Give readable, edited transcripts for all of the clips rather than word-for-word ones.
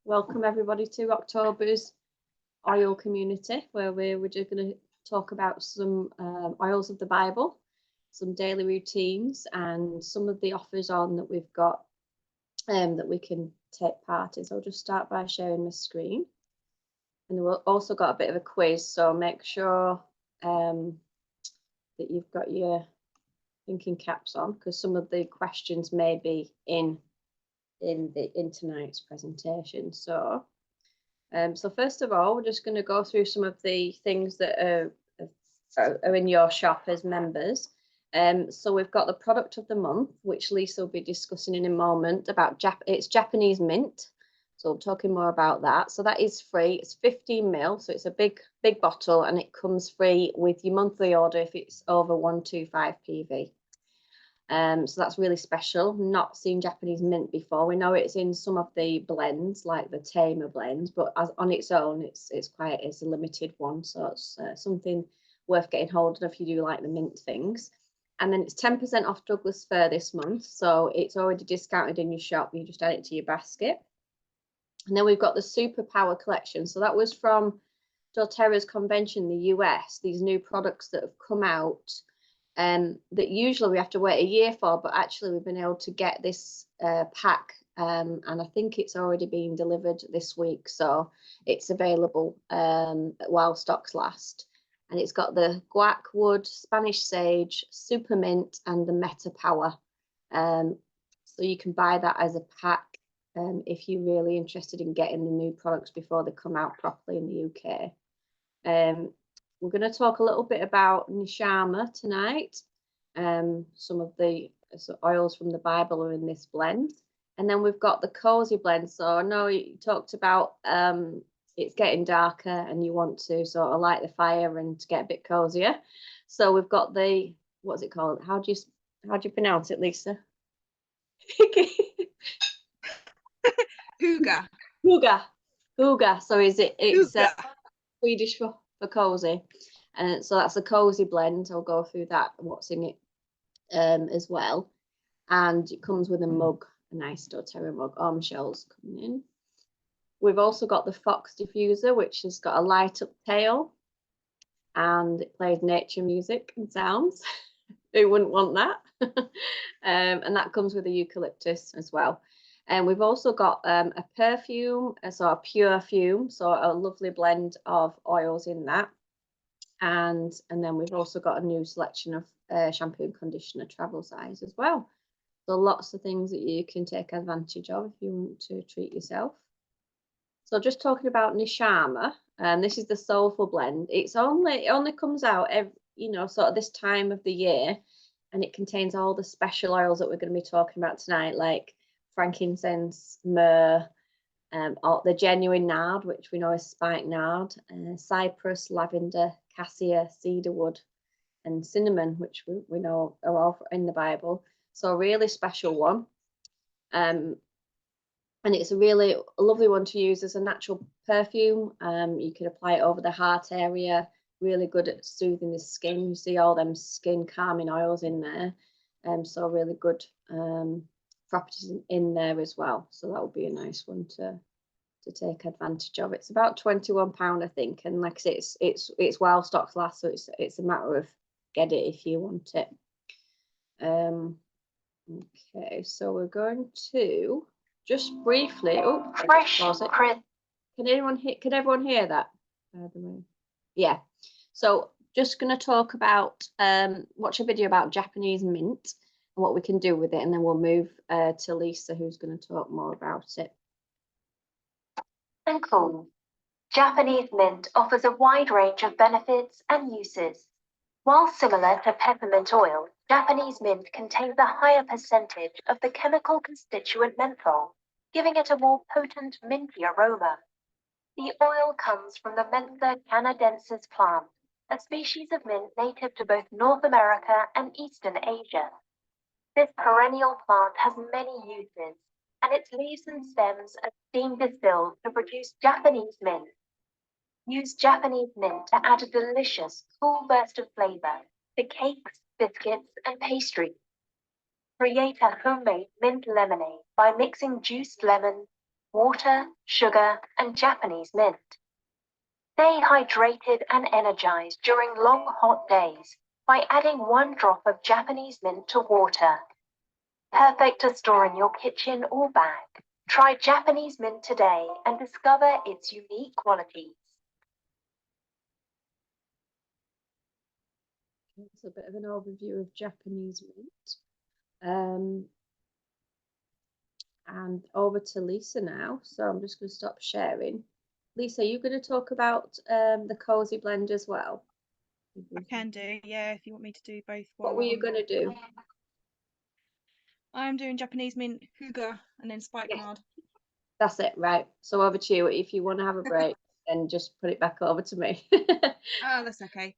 Welcome everybody to October's oil community, where we're just going to talk about some oils of the Bible, some daily routines, and some of the offers on that we've got that we can take part in. So I'll just start by sharing my screen, and we've also got a bit of a quiz. So make sure that you've got your thinking caps on, because some of the questions may be in tonight's presentation. So first of all, we're just going to go through some of the things that are in your shop as members. So we've got the product of the month, which Lisa will be discussing in a moment about it's Japanese mint. So I'm talking more about that. So that is free. It's 15 ml, so it's a big bottle, and it comes free with your monthly order if it's over 125 PV. So that's really special. Not seen Japanese mint before. We know it's in some of the blends, like the Tamer blends, but on its own, it's a limited one. So it's something worth getting hold of if you do like the mint things. And then it's 10% off Douglas Fir this month. So it's already discounted in your shop. You just add it to your basket. And then we've got the Superpower collection. So that was from doTERRA's convention in the US, these new products that have come out that usually we have to wait a year for, but actually we've been able to get this pack, and I think it's already being delivered this week, so it's available while stocks last. And it's got the guac wood, Spanish sage, super mint, and the Meta Power. So you can buy that as a pack if you're really interested in getting the new products before they come out properly in the UK. We're going to talk a little bit about Nishama tonight. Some of the oils from the Bible are in this blend. And then we've got the cozy blend. So I know you talked about it's getting darker and you want to sort of light the fire and to get a bit cozier. So we've got the, what's it called? How do you pronounce it, Lisa? Hygge. Hygge. So it's Swedish for cozy. And so that's a cozy blend. I'll go through that, what's in it as well. And it comes with a mug, a nice doTERRA mug, arm shells coming in. We've also got the Fox diffuser, which has got a light up tail and it plays nature music and sounds. Who wouldn't want that? And that comes with a eucalyptus as well. And we've also got a perfume, so a pure fume, so a lovely blend of oils in that. And then we've also got a new selection of shampoo and conditioner travel size as well. So lots of things that you can take advantage of if you want to treat yourself. So just talking about Nishama, this is the Soulful blend. It only comes out every, sort of this time of the year, and it contains all the special oils that we're going to be talking about tonight, like frankincense, myrrh, the genuine nard, which we know is spike nard, cypress, lavender, cassia, cedarwood, and cinnamon, which we know are all in the Bible. So a really special one. And it's a lovely one to use as a natural perfume. You can apply it over the heart area, really good at soothing the skin. You see all them skin calming oils in there. So really good properties in there as well. So that would be a nice one to take advantage of. It's about £21, I think, and like I say, it's while stocks last, so it's a matter of get it if you want it. Okay, so we're going to just briefly. Oh, fresh. Can everyone hear that? Yeah. So just going to talk about watch a video about Japanese mint and what we can do with it, and then we'll move to Lisa, who's going to talk more about it. And cool. Japanese mint offers a wide range of benefits and uses. While similar to peppermint oil, Japanese mint contains a higher percentage of the chemical constituent menthol, giving it a more potent minty aroma. The oil comes from the Mentha canadensis plant, a species of mint native to both North America and Eastern Asia. This perennial plant has many uses, and its leaves and stems are steam distilled to produce Japanese mint. Use Japanese mint to add a delicious, cool burst of flavor to cakes, biscuits, and pastries. Create a homemade mint lemonade by mixing juiced lemon, water, sugar, and Japanese mint. Stay hydrated and energized during long hot days by adding 1 drop of Japanese mint to water. Perfect to store in your kitchen or bag. Try Japanese mint today and discover its unique qualities. That's a bit of an overview of Japanese mint. And over to Lisa now. So I'm just going to stop sharing. Lisa, are you going to talk about the cozy blend as well? I can do, yeah, if you want me to do both. What were you going to do? I'm doing Japanese mint, Huga, and then spikenard. That's it, right. So over to you. If you want to have a break, then just put it back over to me. Oh, that's okay.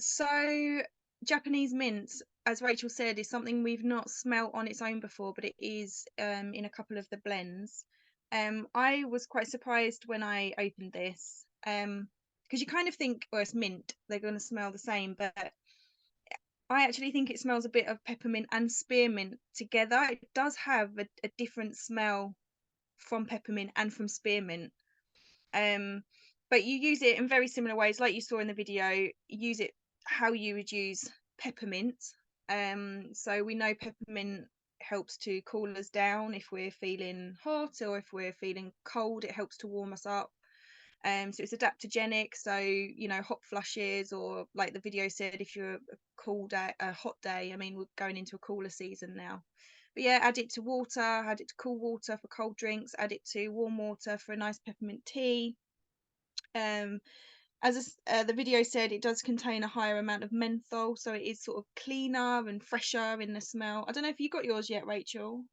So Japanese mint, as Rachel said, is something we've not smelt on its own before, but it is in a couple of the blends. I was quite surprised when I opened this, because you kind of think, well, it's mint, they're going to smell the same, but I actually think it smells a bit of peppermint and spearmint together. It does have a different smell from peppermint and from spearmint. But you use it in very similar ways, like you saw in the video. You use it how you would use peppermint. So we know peppermint helps to cool us down if we're feeling hot, or if we're feeling cold, it helps to warm us up. So it's adaptogenic, so you know, hot flushes, or like the video said, if you're a cool day, a hot day, I mean, we're going into a cooler season now, but yeah, add it to water, add it to cool water for cold drinks, add it to warm water for a nice peppermint tea. As the video said, it does contain a higher amount of menthol, so it is sort of cleaner and fresher in the smell. I don't know if you got yours yet, Rachel.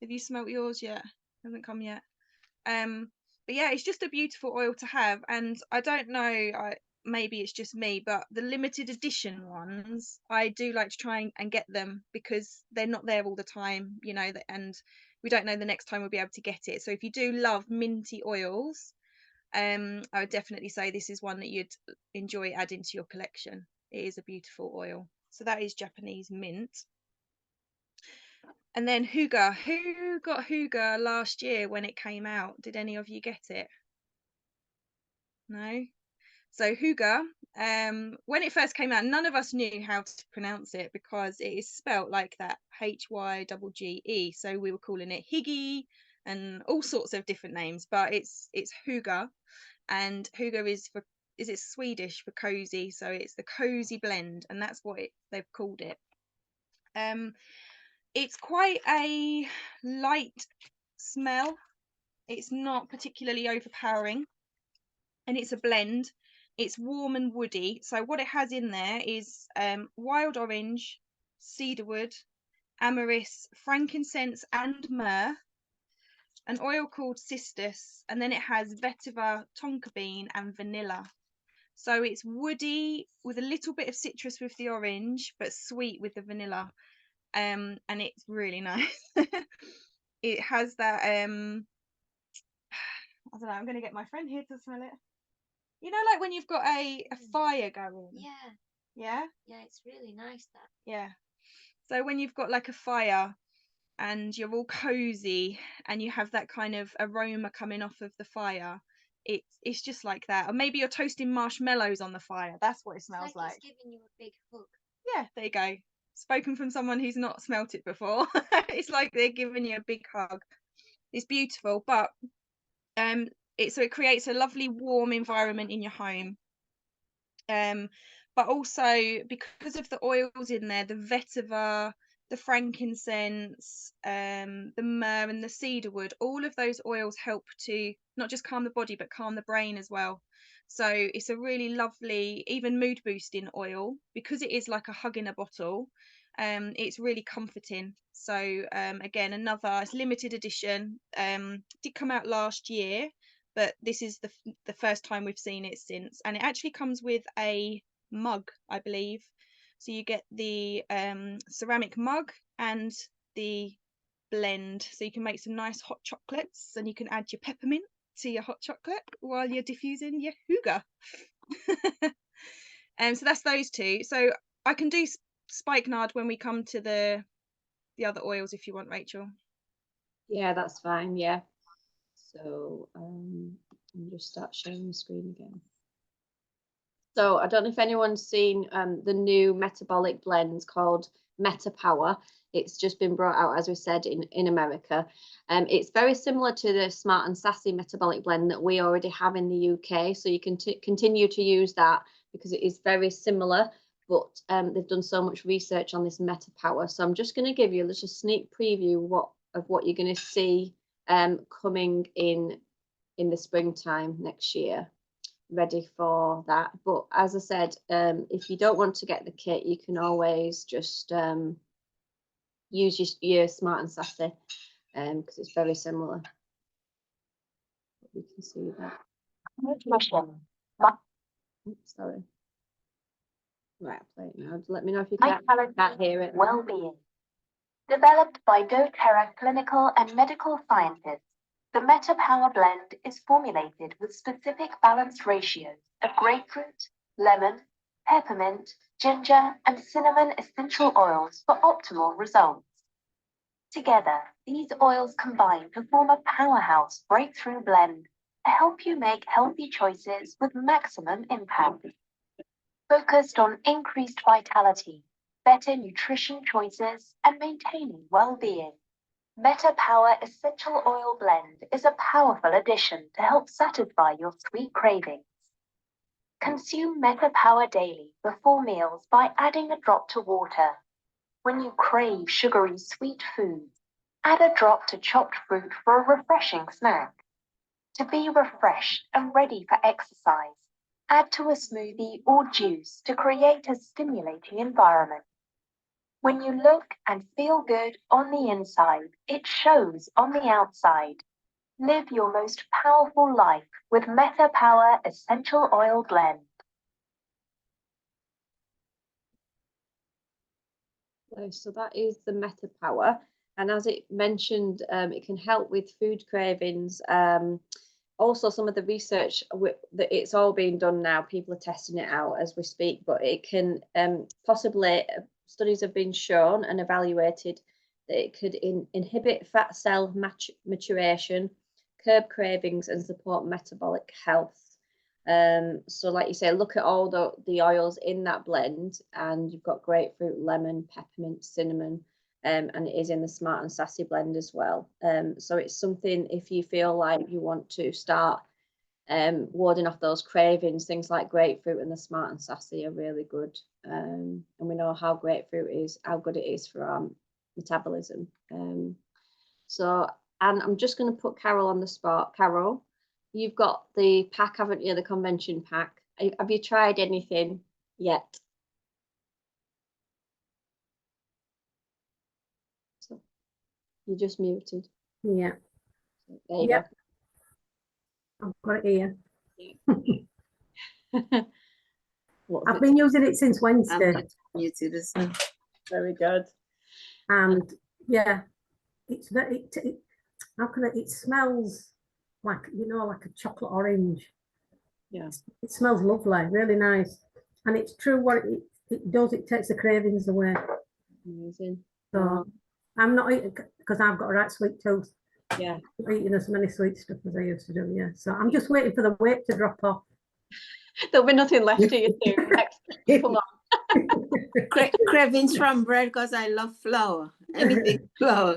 Have you smelt yours yet? Hasn't come yet. But yeah, it's just a beautiful oil to have, and I don't know, maybe it's just me, but the limited edition ones, I do like to try and get them, because they're not there all the time, you know, and we don't know the next time we'll be able to get it. So if you do love minty oils, I would definitely say this is one that you'd enjoy adding to your collection. It is a beautiful oil. So that is Japanese mint. And then Huga. Who got Huga last year when it came out? Did any of you get it? No? So Huga, when it first came out, none of us knew how to pronounce it, because it is spelt like that, Hygge. So we were calling it Higgy and all sorts of different names, but it's Huga, and Huga is it Swedish for cozy, so it's the cozy blend, and that's what they've called it. It's quite a light smell. It's not particularly overpowering, and it's a blend. It's warm and woody. So what it has in there is wild orange, cedarwood, amyris, frankincense, and myrrh, an oil called cistus, and then it has vetiver, tonka bean, and vanilla. So it's woody with a little bit of citrus with the orange, but sweet with the vanilla. And it's really nice. It has that I don't know, I'm gonna get my friend here to smell it. You know, like when you've got a fire going. Yeah, it's really nice, that. Yeah, so when you've got like a fire and you're all cozy and you have that kind of aroma coming off of the fire, it's just like that. Or maybe you're toasting marshmallows on the fire. That's what it smells like. It's giving you a big hug. Yeah, there you go. Spoken from someone who's not smelt it before. It's like they're giving you a big hug. It's beautiful, but it creates a lovely warm environment in your home. But also, because of the oils in there, the vetiver, the frankincense, the myrrh, and the cedarwood, all of those oils help to not just calm the body, but calm the brain as well. So it's a really lovely, even mood boosting oil, because it is like a hug in a bottle. It's really comforting. So again, it's limited edition. Did come out last year, but this is the first time we've seen it since, and it actually comes with a mug, I believe. So you get the ceramic mug and the blend, so you can make some nice hot chocolates, and you can add your peppermint to your hot chocolate while you're diffusing your Huga. So that's those two. So I can do spikenard when we come to the other oils if you want, Rachel. Yeah, that's fine. Yeah. So I'll just start sharing the screen again. So I don't know if anyone's seen the new metabolic blends called Meta Power. It's just been brought out, as we said, in America. It's very similar to the Smart and Sassy metabolic blend that we already have in the UK. So you can continue to use that because it is very similar, but they've done so much research on this Meta Power. So I'm just going to give you a little sneak preview of what you're going to see coming in the springtime next year, ready for that. But as I said, if you don't want to get the kit, you can always just use your Smart and Sassy because it's very similar. You can see that. Nutrition. Oops, sorry. Right, I'll play it now. Let me know if you High calorie can't hear it. well-being. Developed by doTERRA clinical and medical scientists, the Meta Power blend is formulated with specific balanced ratios of grapefruit, lemon, peppermint, ginger, and cinnamon essential oils for optimal results. Together, these oils combine to form a powerhouse breakthrough blend to help you make healthy choices with maximum impact. Focused on increased vitality, better nutrition choices, and maintaining well-being, Meta Power Essential Oil Blend is a powerful addition to help satisfy your sweet cravings. Consume Meta Power daily before meals by adding a drop to water. When you crave sugary sweet foods, add a drop to chopped fruit for a refreshing snack. To be refreshed and ready for exercise, add to a smoothie or juice to create a stimulating environment. When you look and feel good on the inside, it shows on the outside. Live your most powerful life with Meta Power Essential Oil Blend. So that is the Meta Power, and as it mentioned, it can help with food cravings. Also, some of the research that it's all being done now, people are testing it out as we speak, but it can possibly, studies have been shown and evaluated that it could inhibit fat cell maturation, curb cravings, and support metabolic health. So like you say, look at all the oils in that blend, and you've got grapefruit, lemon, peppermint, cinnamon, and it is in the Smart and Sassy blend as well. So it's something, if you feel like you want to start warding off those cravings, things like grapefruit and the Smart and Sassy are really good. And we know how grapefruit is, how good it is for our metabolism. So, and I'm just going to put Carol on the spot. Carol, you've got the pack, haven't you? The convention pack. Have you tried anything yet? So you're just muted. Yeah. There you Yep. I've got it here. go. What's I've it? been using it since Wednesday, Muted as well. Very good. and yeah, it's very. How can it smells like, you know, like a chocolate orange. Yeah. It smells lovely, really nice, and it's true what it does. It takes the cravings away. Amazing. So I'm not eating because I've got a right sweet tooth. Yeah. I'm eating as many sweet stuff as I used to do. Yeah. So I'm just waiting for the weight to drop off. There'll be nothing left to you soon. Come on. Cravings from bread because I love flour. Anything flour.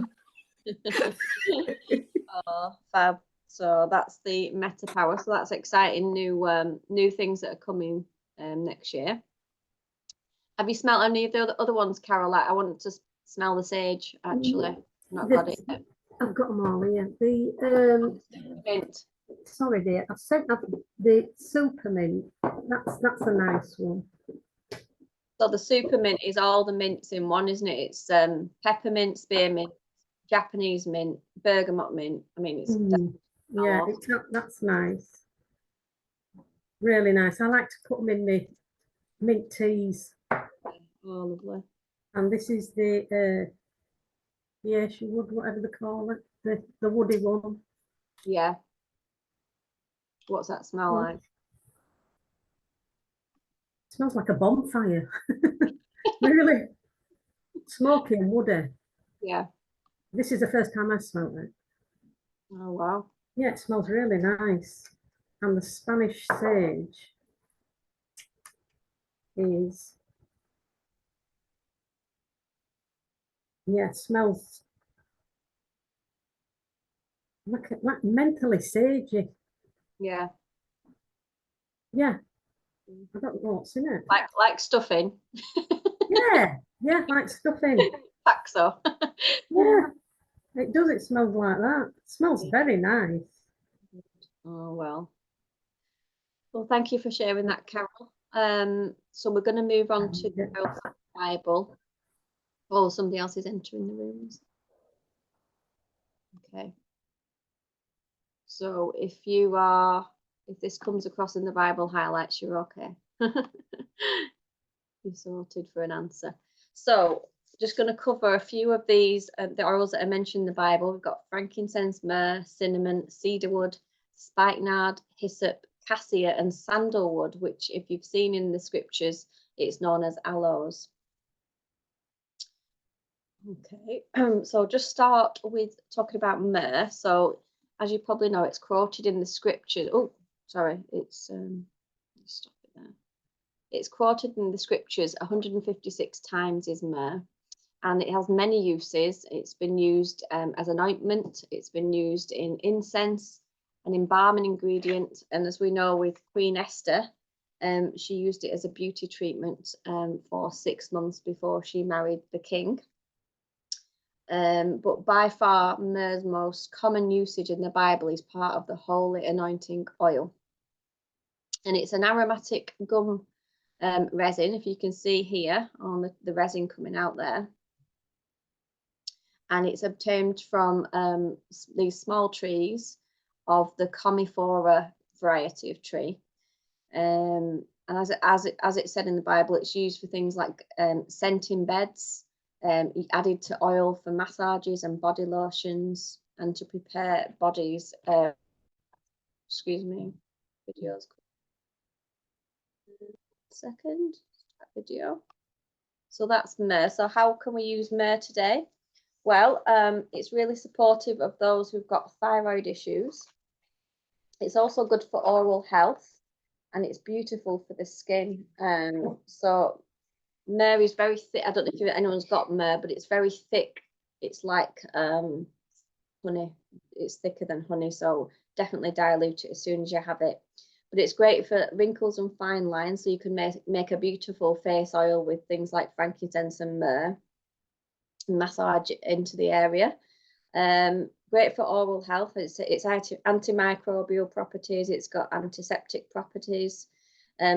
Oh, fab. So that's the Meta Power. So that's exciting new things that are coming next year. Have you smelled any of the other ones, Carol? Like, I wanted to smell the sage actually. Not got it yet. I've got them all here. The Mint. sorry dear, I've sent up the Supermint. That's a nice one. So the Supermint is all the mints in one, isn't it? It's peppermint, spearmint, Japanese mint, bergamot mint. I mean, it's Yeah, that's nice. Really nice. I like to put them in the mint teas. oh, lovely. And this is the yes, you would, whatever they call it, the woody one. Yeah. What's that smell like? It smells like a bonfire. Really smoky and woody. Yeah. This is the first time I smelled it. Oh wow. Yeah, it smells really nice. And the Spanish sage is, yeah, smells like mentally sagey. Yeah, Yeah, I don't know what's in it. like stuffing. Yeah, yeah, like stuffing. Paxo. Yeah, it does. It smells like that. It smells very nice. Oh well. Well, thank you for sharing that, Carol. So we're going to move on to Yeah. the Bible. Oh, somebody else is entering the rooms. Okay. So if this comes across in the Bible highlights, you're okay. You're sorted for an answer. So just going to cover a few of these, the oils that I mentioned in the Bible. We've got frankincense, myrrh, cinnamon, cedarwood, spikenard, hyssop, cassia, and sandalwood, which if you've seen in the scriptures, it's known as aloes. Okay, so just start with talking about myrrh. So as you probably know, it's quoted in the scriptures. Oh, sorry, it's stop it there. It's quoted in the scriptures 156 times is myrrh, and it has many uses. It's been used as an ointment. It's been used in incense, an embalming ingredient, and as we know with Queen Esther, she used it as a beauty treatment for 6 months before she married the king. But by far, myrrh's most common usage in the Bible is part of the holy anointing oil. And it's an aromatic gum resin, if you can see here on the resin coming out there. And it's obtained from these small trees of the Commiphora variety of tree. And as it said in the Bible, it's used for things like scenting beds, added to oil for massages and body lotions, and to prepare bodies. Excuse me, videos. Second video. So that's myrrh. So how can we use myrrh today? Well, it's really supportive of those who've got thyroid issues. It's also good for oral health, and it's beautiful for the skin. So myrrh is very thick. I don't know if anyone's got myrrh, but it's very thick. It's like honey. It's thicker than honey, so definitely dilute it as soon as you have it. But it's great for wrinkles and fine lines, so you can make a beautiful face oil with things like frankincense and myrrh. Massage into the area. Great for oral health. It's antimicrobial properties. It's got antiseptic properties.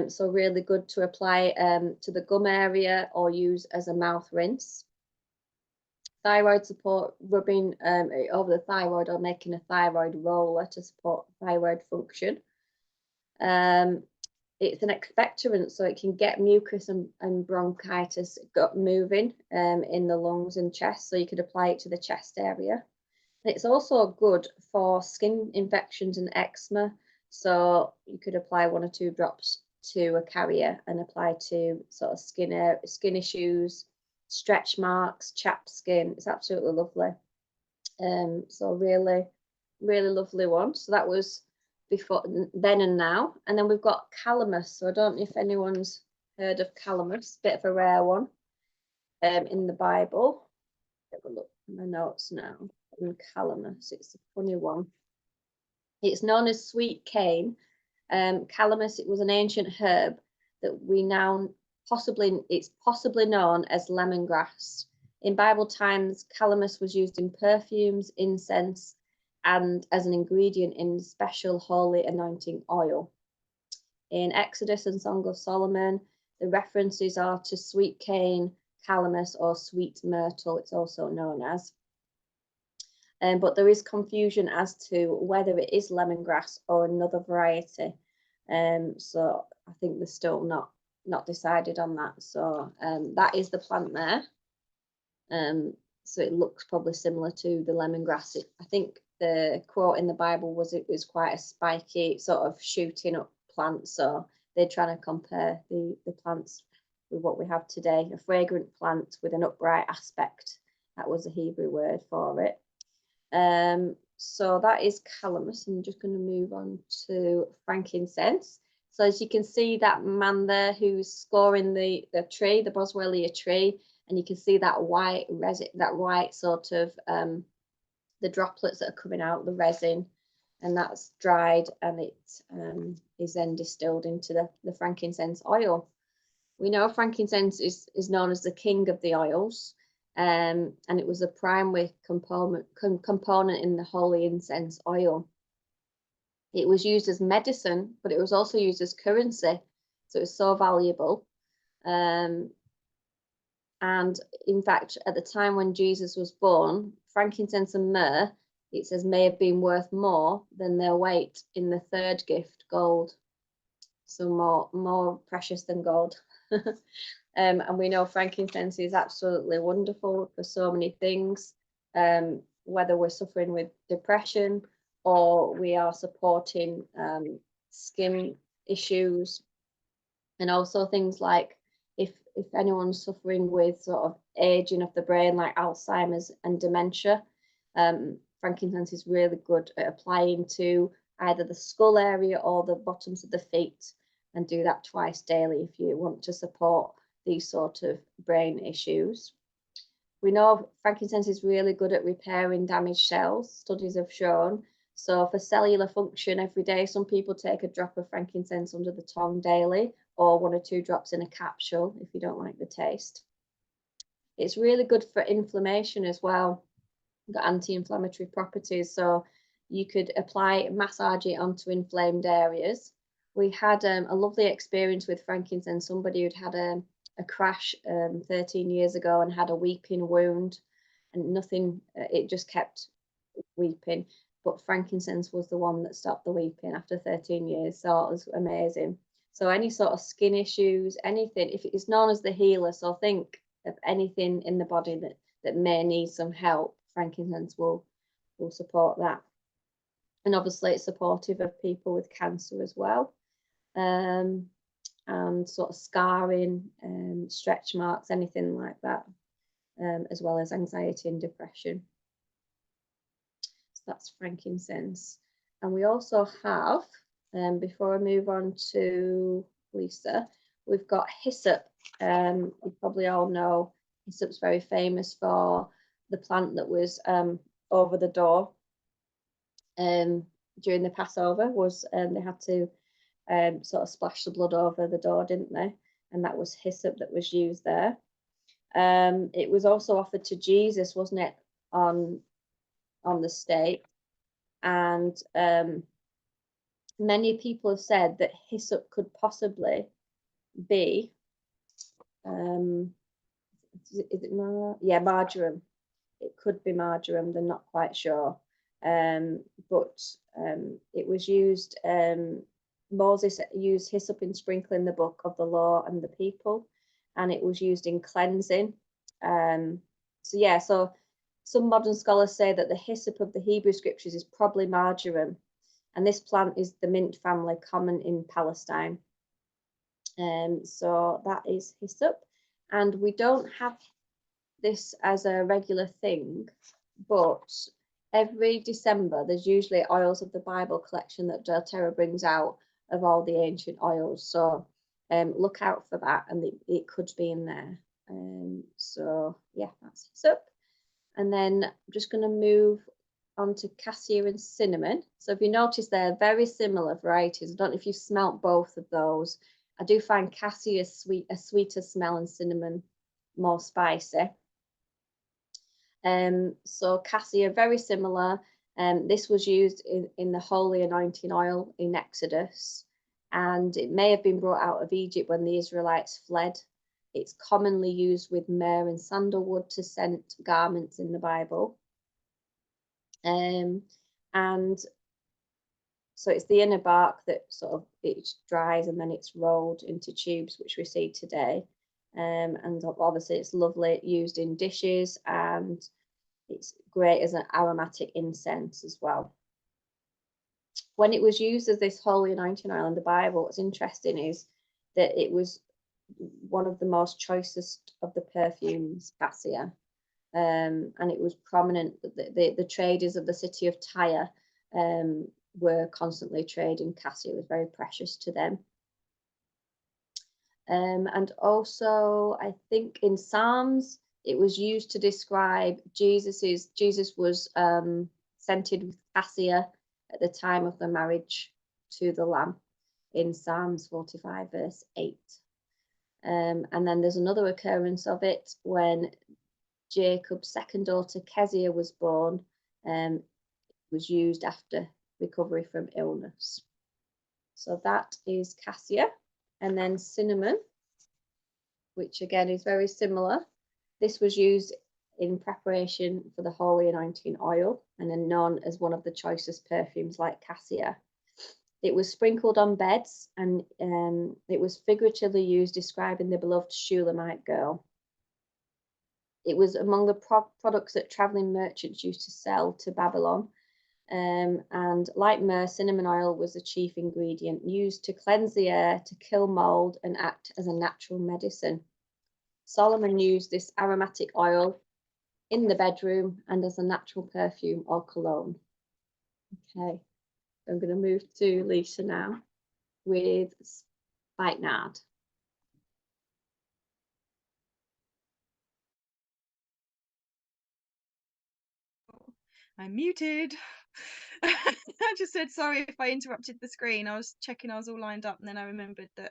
So really good to apply to the gum area or use as a mouth rinse. Thyroid support, rubbing over the thyroid or making a thyroid roller to support thyroid function. It's an expectorant, so it can get mucus and bronchitis moving in the lungs and chest, so you could apply it to the chest area. And it's also good for skin infections and eczema, so you could apply 1 or 2 drops to a carrier and apply to sort of skin issues, stretch marks, chapped skin. It's absolutely lovely. So really, really lovely one. So that was before then and now. And then we've got calamus. So I don't know if anyone's heard of calamus, bit of a rare one in the Bible. Have a look at my notes now. And calamus, it's a funny one. It's known as sweet cane. Calamus, it was an ancient herb that we now it's possibly known as lemongrass. In Bible times, calamus was used in perfumes, incense, and as an ingredient in special holy anointing oil. In Exodus and Song of Solomon, the references are to sweet cane, calamus, or sweet myrtle, it's also known as. But there is confusion as to whether it is lemongrass or another variety. So I think they're still not decided on that. So that is the plant there. So it looks probably similar to the lemongrass. I think the quote in the Bible was it was quite a spiky sort of shooting up plant. So they're trying to compare the plants with what we have today. A fragrant plant with an upright aspect. That was a Hebrew word for it. So that is calamus. I'm just going to move on to frankincense. So as you can see, that man there who's scoring the tree, the Boswellia tree, and you can see that white resin, that white sort of the droplets that are coming out, the resin, and that's dried, and it is then distilled into the frankincense oil. We know frankincense is known as the king of the oils, and it was a primary component in the holy incense oil. It was used as medicine, but it was also used as currency, so it was so valuable. And in fact, at the time when Jesus was born, frankincense and myrrh, it says, may have been worth more than their weight in the third gift, gold. So more precious than gold. And we know frankincense is absolutely wonderful for so many things, whether we're suffering with depression or we are supporting skin issues, and also things like if anyone's suffering with sort of aging of the brain, like Alzheimer's and dementia, frankincense is really good at applying to either the skull area or the bottoms of the feet, and do that twice daily if you want to support these sort of brain issues. We know frankincense is really good at repairing damaged cells, studies have shown. So for cellular function every day, some people take a drop of frankincense under the tongue daily, or 1 or 2 drops in a capsule if you don't like the taste. It's really good for inflammation as well. Got anti-inflammatory properties, so you could massage it onto inflamed areas. We had a lovely experience with frankincense. Somebody who'd had a crash 13 years ago and had a weeping wound, and nothing, it just kept weeping, but frankincense was the one that stopped the weeping after 13 years. So it was amazing. So any sort of skin issues, anything, if it is known as the healer, so think of anything in the body that may need some help, frankincense will support that. And obviously it's supportive of people with cancer as well, and sort of scarring, stretch marks, anything like that, as well as anxiety and depression. So that's frankincense. And we also have, before I move on to Lisa, we've got hyssop. You probably all know hyssop's very famous for the plant that was over the door during the Passover. Was they had to sort of splash the blood over the door, didn't they? And that was hyssop that was used there. It was also offered to Jesus, wasn't it, on the stake? And many people have said that hyssop could possibly be marjoram. It could be marjoram, they're not quite sure, but it was used. Moses used hyssop in sprinkling the book of the law and the people, and it was used in cleansing. So some modern scholars say that the hyssop of the Hebrew scriptures is probably marjoram, and this plant is the mint family, common in Palestine. So that is hyssop, and we don't have this as a regular thing, but every December there's usually Oils of the Bible collection that doTERRA brings out of all the ancient oils, so look out for that, and it could be in there. So yeah, that's hyssop. And then I'm just going to move on to cassia and cinnamon. So if you notice, they're very similar varieties. I don't know if you've smelt both of those. I do find cassia a sweeter smell, and cinnamon more spicy. So cassia, very similar. This was used in the holy anointing oil in Exodus, and it may have been brought out of Egypt when the Israelites fled. It's commonly used with myrrh and sandalwood to scent garments in the Bible. And so it's the inner bark that sort of it dries, and then it's rolled into tubes, which we see today. And obviously it's lovely used in dishes, and it's great as an aromatic incense as well. When it was used as this holy anointing oil in the Bible, what's interesting is that it was one of the most choicest of the perfumes, cassia. and it was prominent that the traders of the city of Tyre were constantly trading cassia. It was very precious to them. And also, I think in Psalms, it was used to describe Jesus was scented with cassia at the time of the marriage to the Lamb in Psalms 45 verse 8. And then there's another occurrence of it when Jacob's second daughter Kezia was born. It was used after recovery from illness. So that is cassia. And then cinnamon, which again is very similar. This was used in preparation for the holy anointing oil and then known as one of the choicest perfumes like cassia. It was sprinkled on beds, and it was figuratively used describing the beloved Shulamite girl. It was among the products that traveling merchants used to sell to Babylon. And like myrrh, cinnamon oil was the chief ingredient used to cleanse the air, to kill mold, and act as a natural medicine. Solomon used this aromatic oil in the bedroom and as a natural perfume or cologne. Okay, I'm going to move to Lisa now with spikenard. I'm muted. I just said sorry if I interrupted the screen. I was checking I was all lined up, and then I remembered that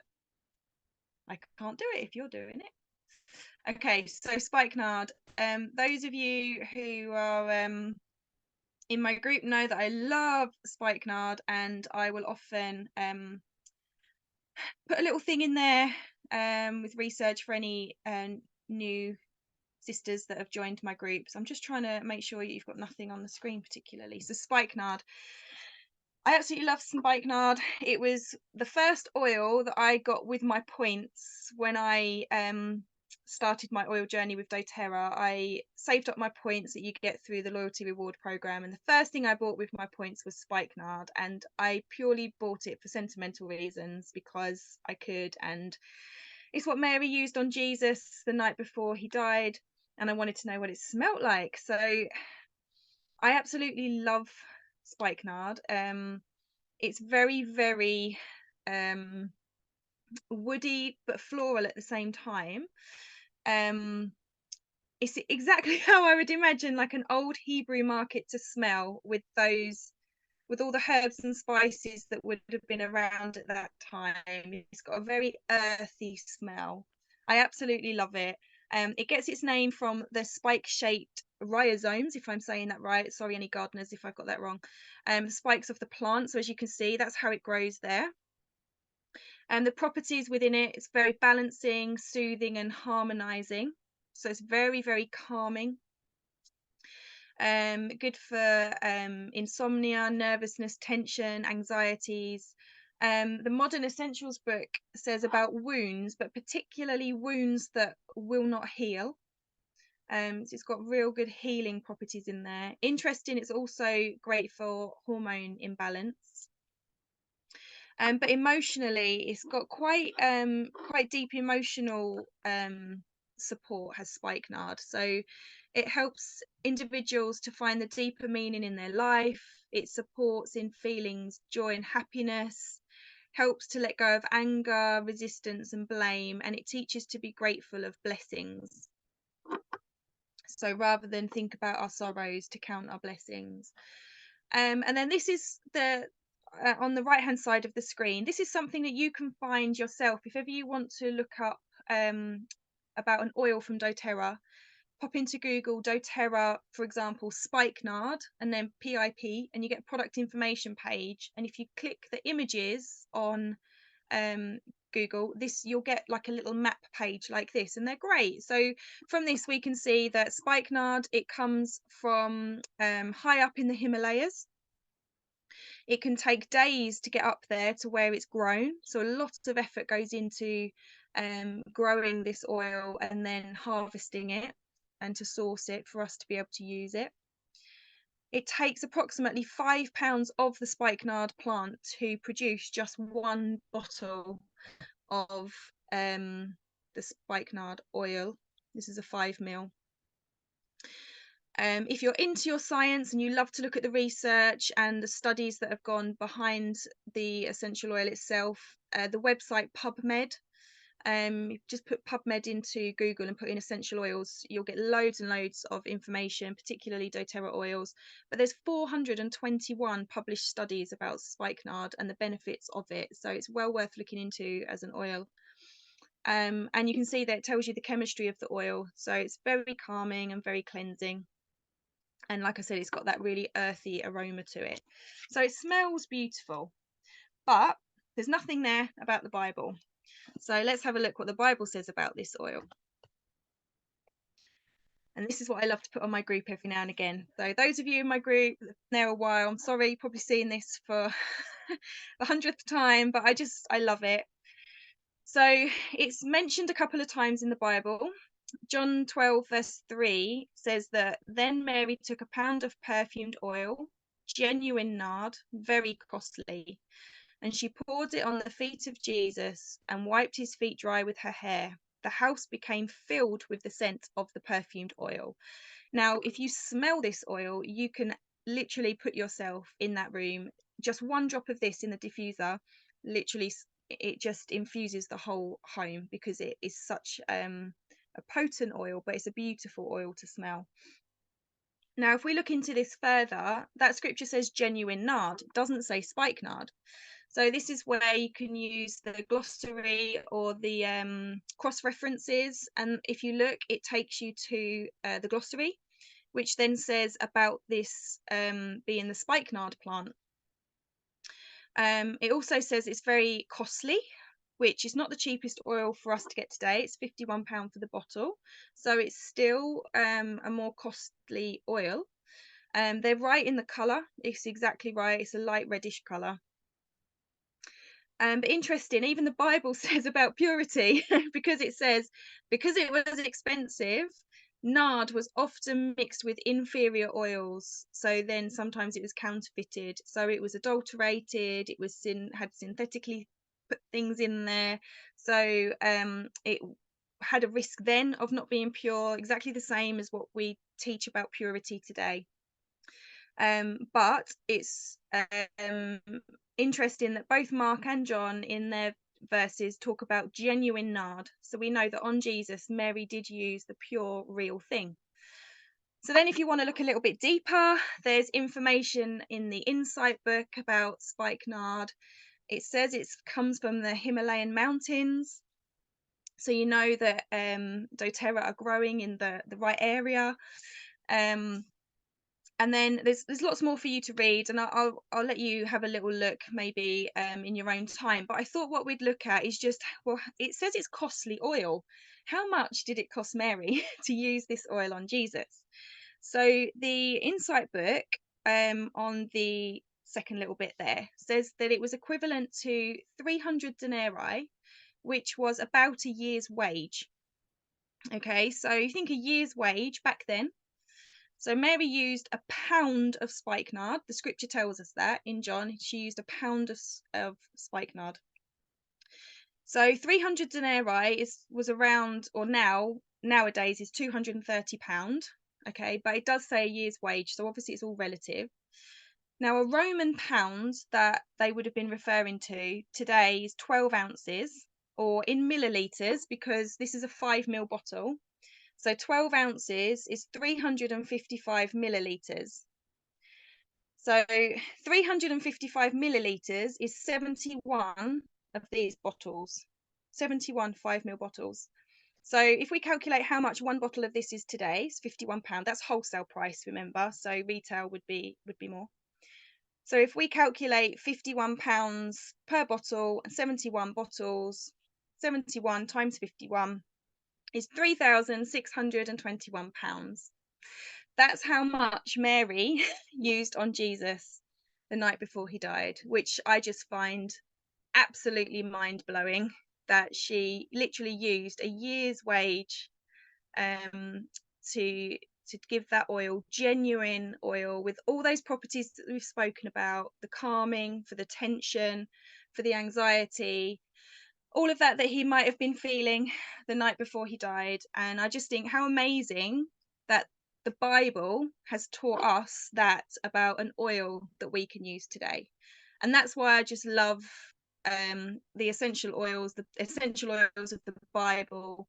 I can't do it if you're doing it. Okay, so spikenard. Those of you who are in my group know that I love spikenard, and I will often put a little thing in there with research for any new sisters that have joined my group. So I'm just trying to make sure you've got nothing on the screen particularly. So spikenard. I absolutely love spikenard. It was the first oil that I got with my points when I started my oil journey with doTERRA. I saved up my points that you get through the loyalty reward program, and the first thing I bought with my points was spikenard, and I purely bought it for sentimental reasons because I could, and it's what Mary used on Jesus the night before he died, and I wanted to know what it smelled like. So I absolutely love spikenard. It's very, very woody but floral at the same time. It's exactly how I would imagine like an old Hebrew market to smell, with all the herbs and spices that would have been around at that time. It's got a very earthy smell. I absolutely love it. It gets its name from the spike-shaped rhizomes, if I'm saying that right. Sorry, any gardeners if I've got that wrong. Spikes of the plant. So as you can see, that's how it grows there. And the properties within it, it's very balancing, soothing, and harmonizing. So it's very, very calming. Good for insomnia, nervousness, tension, anxieties. The Modern Essentials book says about wounds, but particularly wounds that will not heal. So it's got real good healing properties in there. Interesting, it's also great for hormone imbalance. But emotionally, it's got quite deep emotional support, has spikenard. So it helps individuals to find the deeper meaning in their life. It supports in feelings, joy and happiness, helps to let go of anger, resistance and blame, and it teaches to be grateful of blessings. So rather than think about our sorrows, to count our blessings. And then this is the on the right hand side of the screen. This is something that you can find yourself if ever you want to look up about an oil from doTERRA. Pop into Google doTERRA, for example, spikenard, and then PIP, and you get a product information page. And if you click the images on Google, you'll get like a little map page like this, and they're great. So from this we can see that spikenard, it comes from high up in the Himalayas. It can take days to get up there to where it's grown, so a lot of effort goes into growing this oil and then harvesting it and to source it for us to be able to use it. It takes approximately 5 pounds of the spikenard plant to produce just 1 bottle of the spikenard oil. This is a 5 ml. If you're into your science and you love to look at the research and the studies that have gone behind the essential oil itself, the website PubMed, you just put PubMed into Google and put in essential oils, you'll get loads and loads of information, particularly doTERRA oils. But there's 421 published studies about spikenard and the benefits of it, so it's well worth looking into as an oil. And you can see that it tells you the chemistry of the oil, so it's very calming and very cleansing. And like I said, it's got that really earthy aroma to it, so it smells beautiful. But there's nothing there about the Bible. So let's have a look what the Bible says about this oil. And this is what I love to put on my group every now and again. So those of you in my group that have been there a while, I'm sorry, you've probably seen this for the 100th time, but I love it. So it's mentioned a couple of times in the Bible. John 12 verse 3 says that then Mary took a pound of perfumed oil, genuine nard, very costly, and she poured it on the feet of Jesus and wiped his feet dry with her hair. The house became filled with the scent of the perfumed oil. Now, if you smell this oil, you can literally put yourself in that room. Just one drop of this in the diffuser, literally, it just infuses the whole home because it is such a potent oil, but it's a beautiful oil to smell. Now, if we look into this further, that scripture says genuine nard, it doesn't say spikenard. So this is where you can use the glossary or the cross references. And if you look, it takes you to the glossary, which then says about this being the spikenard plant. It also says it's very costly, which is not the cheapest oil for us to get today. It's £51 for the bottle. So it's still a more costly oil. They're right in the colour. It's exactly right. It's a light reddish colour. But interesting, even the Bible says about purity, because it says, because it was expensive, nard was often mixed with inferior oils. So then sometimes it was counterfeited. So it was adulterated, it was had synthetically put things in there. So it had a risk then of not being pure, exactly the same as what we teach about purity today. But it's interesting that both Mark and John in their verses talk about genuine nard. So we know that on Jesus, Mary did use the pure, real thing. So then if you want to look a little bit deeper, there's information in the Insight book about spikenard. It says it comes from the Himalayan mountains. So you know that doTERRA are growing in the right area. And then there's lots more for you to read, and I'll let you have a little look maybe in your own time. But I thought what we'd look at is just, well, it says it's costly oil. How much did it cost Mary to use this oil on Jesus? So the Insight book on the second little bit there says that it was equivalent to 300 denarii, which was about a year's wage. Okay, so you think a year's wage back then. So Mary used a pound of spikenard. The scripture tells us that in John, she used a pound of spikenard. So 300 denarii was around, or nowadays is £230. Okay, but it does say a year's wage, so obviously it's all relative. Now a Roman pound that they would have been referring to today is 12 ounces, or in millilitres, because this is a 5ml bottle. So 12 ounces is 355 millilitres. So 355 millilitres is 71 of these bottles, 71 5ml bottles. So if we calculate how much one bottle of this is today, it's £51. That's wholesale price, remember. So retail would be more. So if we calculate £51 per bottle and 71 bottles, 71 times 51 is £3,621. That's how much Mary used on Jesus the night before he died, which I just find absolutely mind-blowing, that she literally used a year's wage to give that oil, genuine oil, with all those properties that we've spoken about, the calming, for the tension, for the anxiety, all of that he might have been feeling the night before he died. And I just think how amazing that the Bible has taught us that about an oil that we can use today. And that's why I just love the essential oils of the Bible.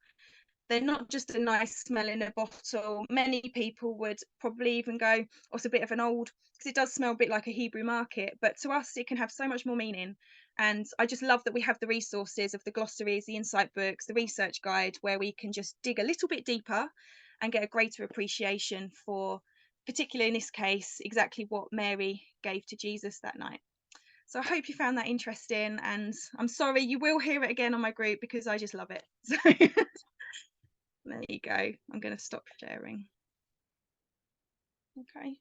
They're not just a nice smell in a bottle. Many people would probably even go, oh, it's a bit of an old, because it does smell a bit like a Hebrew market, but to us it can have so much more meaning. And I just love that we have the resources of the glossaries, the insight books, the research guide, where we can just dig a little bit deeper and get a greater appreciation for, particularly in this case, exactly what Mary gave to Jesus that night. So I hope you found that interesting, and I'm sorry, you will hear it again on my group because I just love it. So there you go. I'm going to stop sharing. Okay.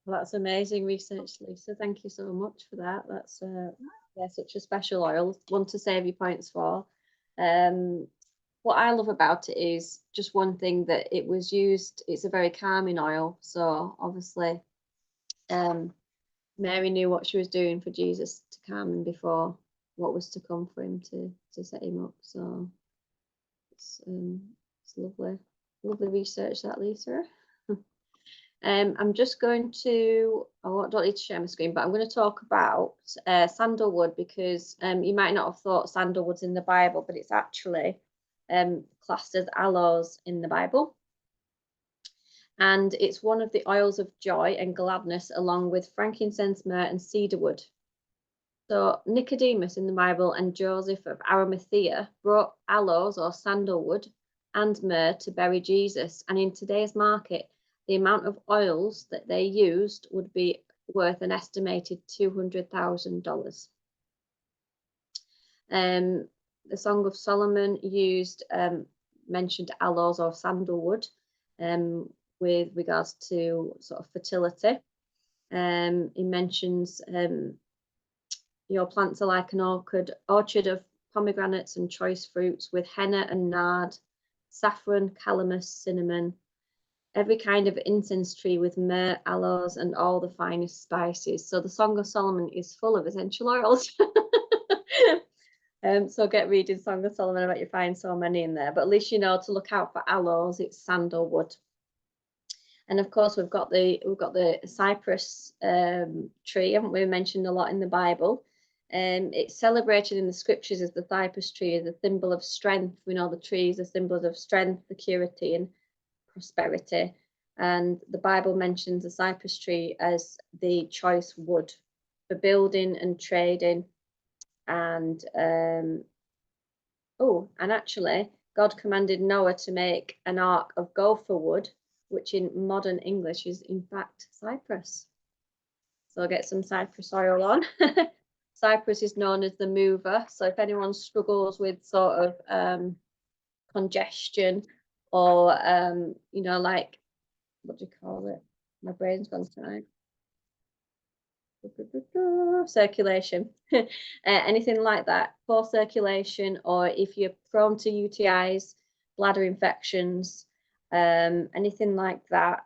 Well, that's amazing research, Lisa. Thank you so much for that. That's yeah, such a special oil, one to save your points for. What I love about it is just one thing that it was used. It's a very calming oil, so obviously, Mary knew what she was doing for Jesus to calm him before what was to come for him to set him up. So it's lovely research, that, Lisa. I'm just going to, I don't need to share my screen, but I'm going to talk about sandalwood, because you might not have thought sandalwood's in the Bible, but it's actually classed as aloes in the Bible. And it's one of the oils of joy and gladness, along with frankincense, myrrh, and cedarwood. So Nicodemus in the Bible and Joseph of Arimathea brought aloes or sandalwood and myrrh to bury Jesus. And in today's market, the amount of oils that they used would be worth an estimated $200,000. The Song of Solomon mentioned aloes or sandalwood with regards to sort of fertility. He mentions your plants are like an orchard of pomegranates and choice fruits, with henna and nard, saffron, calamus, cinnamon, every kind of incense tree with myrrh, aloes, and all the finest spices. So the Song of Solomon is full of essential oils. So get reading Song of Solomon. I bet you find so many in there, but at least you know to look out for aloes. It's sandalwood. And of course, we've got the cypress tree, haven't we? Mentioned a lot in the Bible. It's celebrated in the scriptures as the cypress tree, as a symbol of strength. We know the trees are symbols of strength, security, and prosperity. And the Bible mentions the cypress tree as the choice wood for building and trading. And and actually, God commanded Noah to make an ark of gopher wood, which in modern English is in fact cypress. So I'll get some cypress oil on. Cypress is known as the mover. So if anyone struggles with sort of congestion or, you know, like, what do you call it? My brain's gone tonight. Circulation, anything like that, poor circulation, or if you're prone to UTIs, bladder infections, anything like that,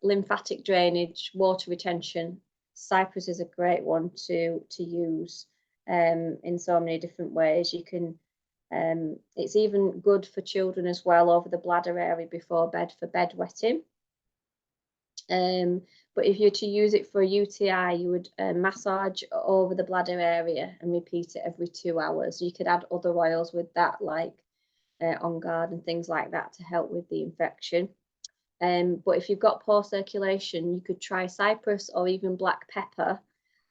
lymphatic drainage, water retention, cypress is a great one to use in so many different ways. You can it's even good for children as well, over the bladder area before bed, for bedwetting. But if you're to use it for a UTI, you would massage over the bladder area and repeat it every 2 hours. You could add other oils with that, like On Guard and things like that, to help with the infection. But if you've got poor circulation, you could try cypress or even black pepper.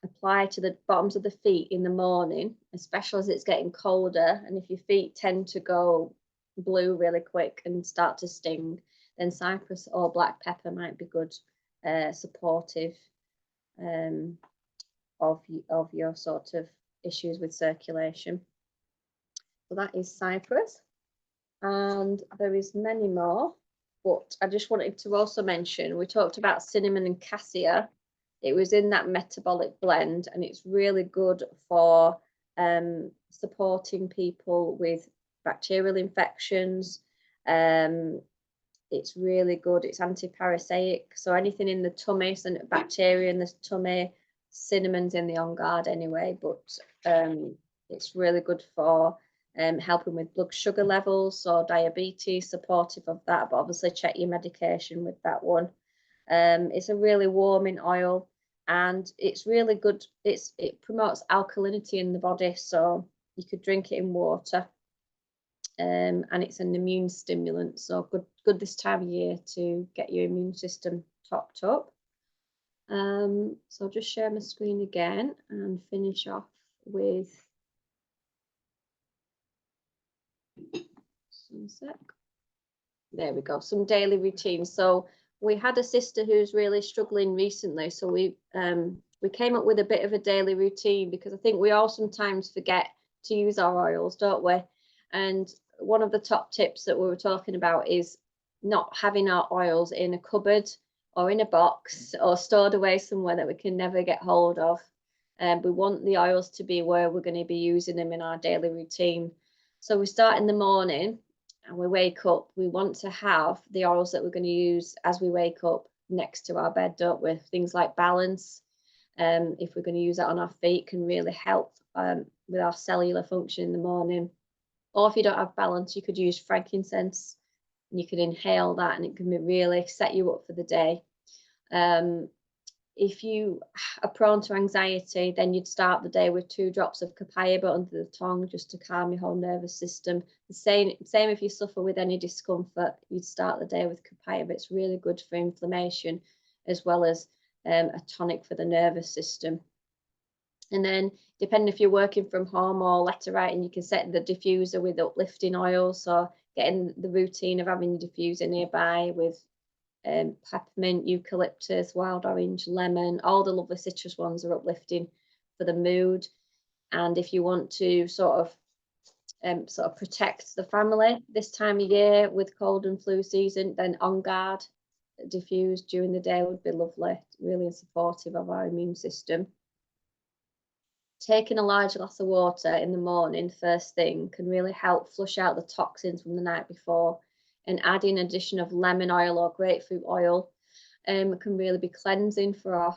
Apply to the bottoms of the feet in the morning, especially as it's getting colder. And if your feet tend to go blue really quick and start to sting, then cypress or black pepper might be good, supportive of your sort of issues with circulation. So that is cypress, and there is many more, but I just wanted to also mention, we talked about cinnamon and cassia. It was in that metabolic blend, and it's really good for supporting people with bacterial infections. It's really good. It's anti-parasitic. So anything in the tummy, so bacteria in the tummy, cinnamon's in the On Guard anyway, but it's really good for helping with blood sugar levels or diabetes, supportive of that, but obviously check your medication with that one. It's a really warming oil, and it's really good. It promotes alkalinity in the body, so you could drink it in water. And it's an immune stimulant, so good this time of year to get your immune system topped up. So I'll just share my screen again and finish off with some sec. There we go, some daily routines. So we had a sister who's really struggling recently, so we came up with a bit of a daily routine, because I think we all sometimes forget to use our oils, don't we? And one of the top tips that we were talking about is not having our oils in a cupboard or in a box or stored away somewhere that we can never get hold of. We want the oils to be where we're going to be using them in our daily routine. So we start in the morning and we wake up. We want to have the oils that we're going to use as we wake up next to our bed, don't we? Things like Balance, if we're going to use that on our feet, can really help with our cellular function in the morning. Or if you don't have Balance, you could use frankincense, and you can inhale that, and it can really set you up for the day. If you are prone to anxiety, then you'd start the day with 2 drops of copaiba under the tongue, just to calm your whole nervous system. The same if you suffer with any discomfort, you'd start the day with copaiba. It's really good for inflammation, as well as a tonic for the nervous system. And then, depending if you're working from home or letter writing, you can set the diffuser with uplifting oils, so getting the routine of having your diffuser nearby with peppermint, eucalyptus, wild orange, lemon. All the lovely citrus ones are uplifting for the mood. And if you want to sort of protect the family this time of year with cold and flu season, then On Guard diffused during the day would be lovely, really supportive of our immune system. Taking a large glass of water in the morning first thing can really help flush out the toxins from the night before, and adding addition of lemon oil or grapefruit oil can really be cleansing for our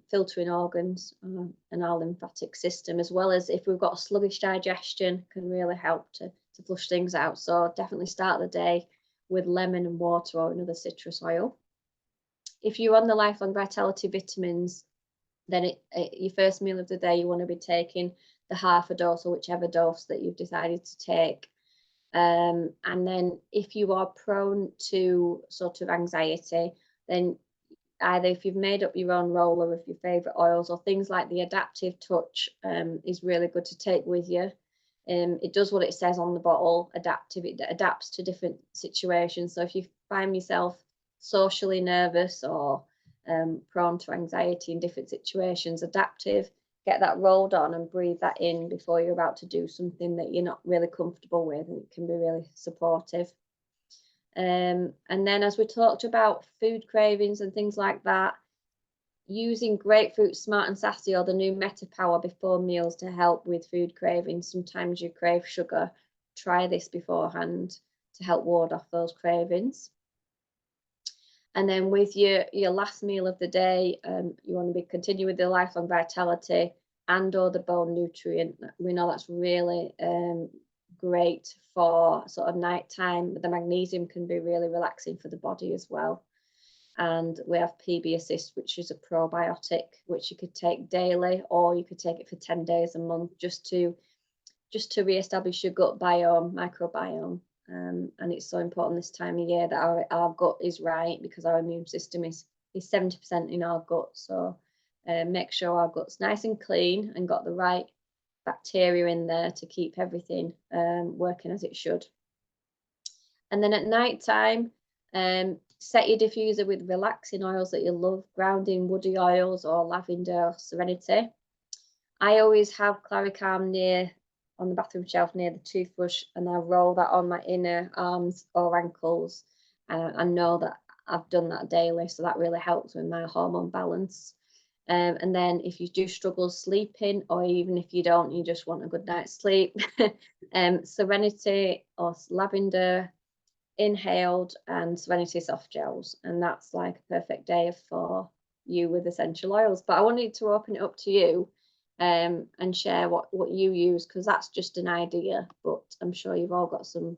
filtering organs and our lymphatic system, as well as if we've got a sluggish digestion, can really help to flush things out. So definitely start the day with lemon and water or another citrus oil. If you're on the Lifelong Vitality vitamins, then your first meal of the day, you want to be taking the half a dose or whichever dose that you've decided to take. And then if you are prone to sort of anxiety, then either if you've made up your own roller of your favourite oils, or things like the Adaptive Touch is really good to take with you. It does what it says on the bottle, adaptive. It adapts to different situations. So if you find yourself socially nervous or prone to anxiety in different situations, Adaptive, get that rolled on and breathe that in before you're about to do something that you're not really comfortable with, and it can be really supportive. And then, as we talked about food cravings and things like that, using Grapefruit Smart and Sassy or the new Meta Power before meals to help with food cravings. Sometimes you crave sugar. Try this beforehand to help ward off those cravings. And then with your last meal of the day, you want to be continue with the Lifelong Vitality and or the bone nutrient. We know that's really great for sort of nighttime. The magnesium can be really relaxing for the body as well. And we have PB Assist, which is a probiotic, which you could take daily, or you could take it for 10 days a month, just to reestablish your gut biome, microbiome. And it's so important this time of year that our gut is right, because our immune system is 70% in our gut. So make sure our gut's nice and clean and got the right bacteria in there to keep everything working as it should. And then at night time, set your diffuser with relaxing oils that you love, grounding woody oils or lavender or Serenity. I always have Claricalm on the bathroom shelf near the toothbrush, and I roll that on my inner arms or ankles. I know that I've done that daily, so that really helps with my hormone balance. And then if you do struggle sleeping, or even if you don't, you just want a good night's sleep, Serenity or lavender inhaled and Serenity soft gels, and that's like a perfect day for you with essential oils. But I wanted to open it up to you and share what you use, because that's just an idea, but I'm sure you've all got some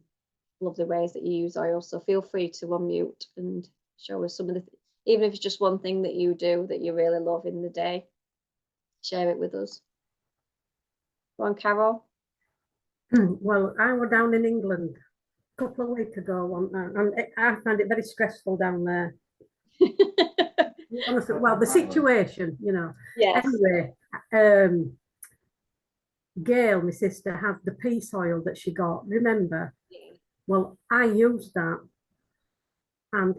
lovely ways that you use oil. So feel free to unmute and show us some of the, even if it's just one thing that you do that you really love in the day, share it with us. Go on, Carol. Well, I was down in England a couple of weeks ago, and I found it very stressful down there. Honestly, well, the situation, you know. Yes. Anyway, Gail, my sister, had the peace oil that she got, remember? Well, I used that, and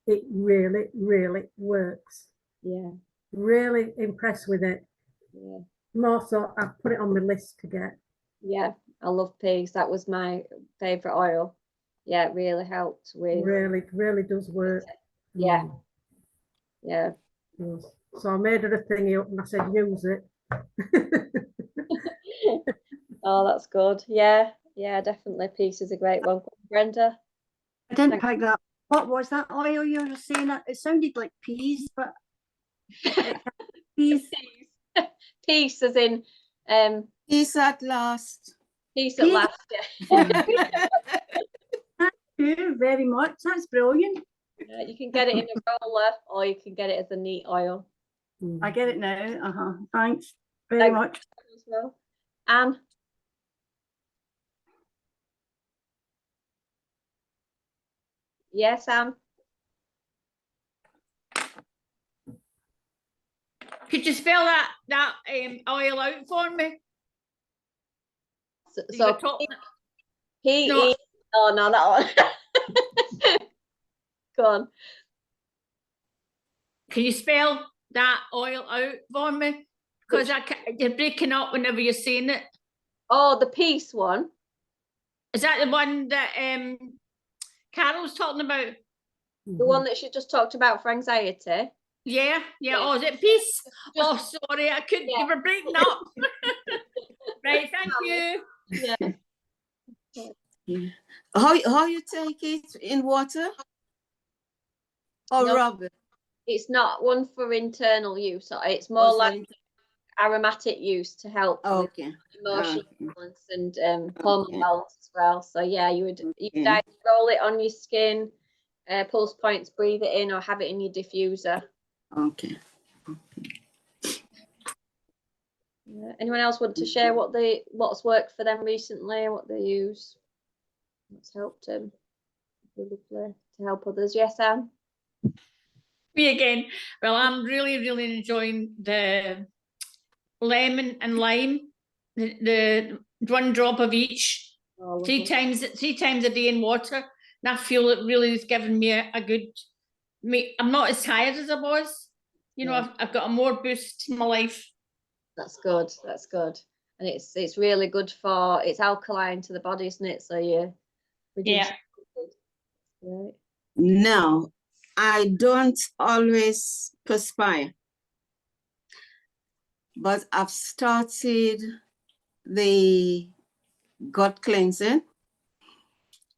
it really, really works. Yeah. Really impressed with it. Yeah. More so, I've put it on my list to get. Yeah, I love peas. That was my favorite oil. Yeah, it really helped with. Really, really does work. Yeah. Yeah. Yes. So I made her a thingy up and I said, use it. Oh, that's good. Yeah, yeah, definitely. Peace is a great one. Brenda. I didn't pick that. What was that oil you were saying? It sounded like peas, but peas. Peace as in Peace at last. peace at Peace. last. Yeah. Thank you very much. That's brilliant. Yeah, you can get it in a roller or you can get it as a neat oil I get it now. Thanks very much. as well. Anne. Yes, Anne. Could you spell that oil out for me? So you're talking- P No. E. Oh no, that one. Go on. Can you spell that oil out for me? Because you're breaking up whenever you're saying it. Oh, the peace one. Is that the one that Carol's talking about? The one that she just talked about for anxiety. Yeah. Yeah. Oh, is it peace? Just- Oh, sorry, I couldn't. Yeah. You were breaking up. Right, thank you. Yeah. How you take it in water? Or No. rub it? It's not one for internal use. It's more Also like in- aromatic use to help with Okay. emotional Okay. balance and hormone balance as well. So yeah, you would Okay. either roll it on your skin, pulse points, breathe it in, or have it in your diffuser. Okay. Yeah. Anyone else want to share what's worked for them recently, what they use, what's helped them? To help others. Yes, Anne. Me again. Well, I'm really enjoying the lemon and lime. The 1 drop of each. Oh, three times a day in water, and I feel it really is giving me a good. I'm not as tired as I was. You know, Yeah. I've got a more boost in my life. That's good. That's good. And it's really good for, it's alkaline to the body, isn't it? So you reduce. Yeah. Right. Now, I don't always perspire, but I've started the gut cleansing.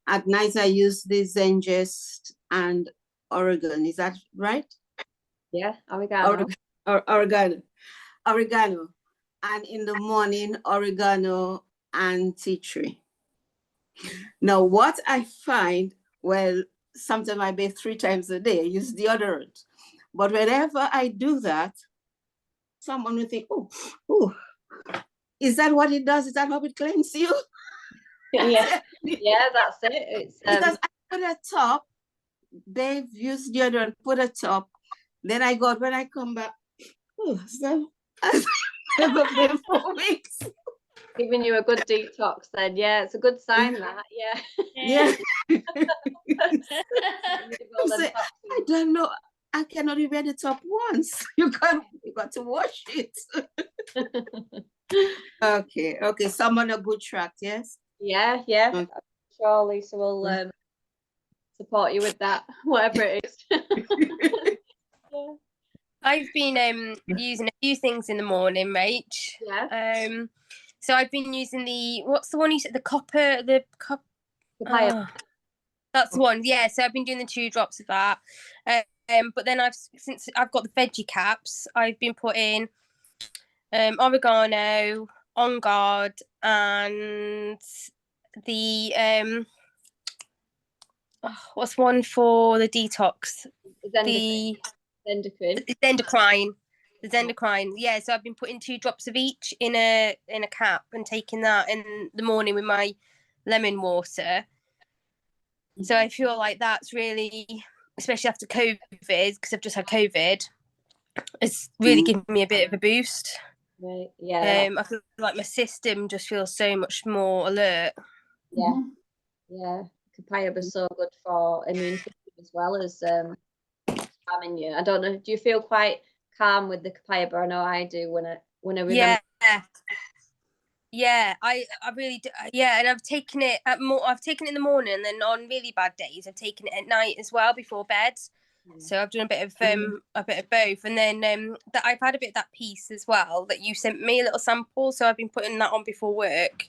At night, I use the Zengest and Oregon. Is that right? Yeah, oregano. Oregano. And in the morning, oregano and tea tree. Now, what I find, well, sometimes I bathe 3 times a day, I use deodorant. But whenever I do that, someone will think, oh, is that what it does? Is that how it cleanses you? Yeah, yeah, that's it. It's Because I put a top, bathe, use deodorant, put a top, then I go out, when I come back, so I've never been 4 weeks. giving you a good detox then. Yeah, it's a good sign that. Yeah. Yeah. Rid of all them Say, I toxins. don't know. I cannot even wear the top once. You got to wash it. Okay. So I'm on a good track, yes? Yeah, yeah. Okay. I'm sure Lisa will support you with that, whatever it is. Yeah. I've been using a few things in the morning, Rach. Yeah. So I've been using what's the one you said, the copper, The bio. that's the one. Yeah, so I've been doing the 2 drops of that. But then since I've got the veggie caps, I've been putting oregano, On Guard, and the what's one for the detox? The Endocrine. Zendocrine. The Zendocrine. Yeah, so I've been putting 2 drops of each in a cap and taking that in the morning with my lemon water. So I feel like that's really, especially after COVID, because I've just had COVID, it's really given me a bit of a boost. Right. Yeah. I feel like my system just feels so much more alert. Yeah. Yeah. Copaiba is so good for immune system as well as calming you. I don't know. Do you feel quite calm with the copaiba? I know I do when I remember. Yeah, I really do. Yeah, and I've taken it I've taken it in the morning, and then on really bad days, I've taken it at night as well before bed. So I've done a bit of both, and then that I've had a bit of that piece as well that you sent me, a little sample. So I've been putting that on before work,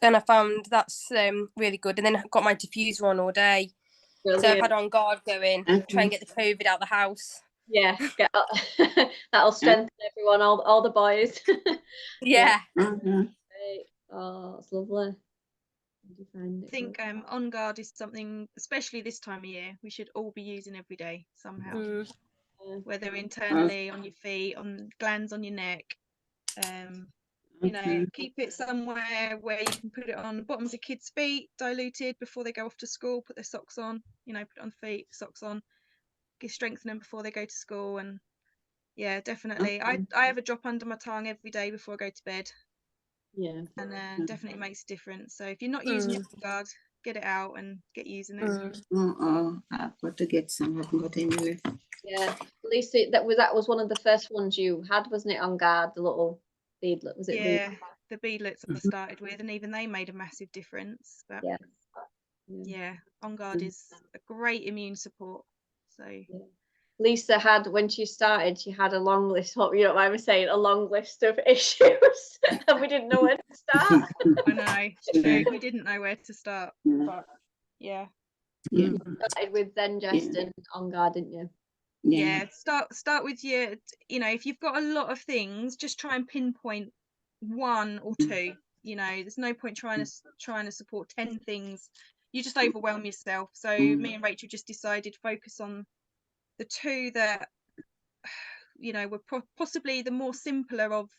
and I found that's really good. And then I got my diffuser on all day. Brilliant. So I've had On Guard going, try and get the COVID out of the house. Yeah, that'll strengthen everyone, all the boys. Yeah. Great. Oh, it's lovely. I think On Guard is something, especially this time of year, we should all be using every day somehow. Whether internally, on your feet, on glands on your neck. You know, keep it somewhere where you can put it on the bottoms of kids' feet, diluted before they go off to school, put their socks on, you know, put it on the feet, socks on, strengthen them before they go to school. And yeah, definitely. I have a drop under my tongue every day before I go to bed. Yeah. And definitely makes a difference. So if you're not using it, On Guard, get it out and get using it. I've got to get some. I haven't got any left. Yeah. Lisa, that was one of the first ones you had, wasn't it? On Guard, the little beadlet, was it? Yeah, the beadlets I started with, and even they made a massive difference. But yeah, On Guard is a great immune support. So Lisa had, when she started, she had a long list. Hope you don't mind me saying, a long list of issues, and we didn't know where to start. I know, true. We didn't know where to start, but yeah. You started with Zengest and On Guard, didn't you? Yeah, start with your, you know, if you've got a lot of things, just try and pinpoint 1 or 2. You know, there's no point trying to support 10 things. You just overwhelm yourself. So me and Rachel just decided focus on the 2 that, you know, were possibly the more simpler of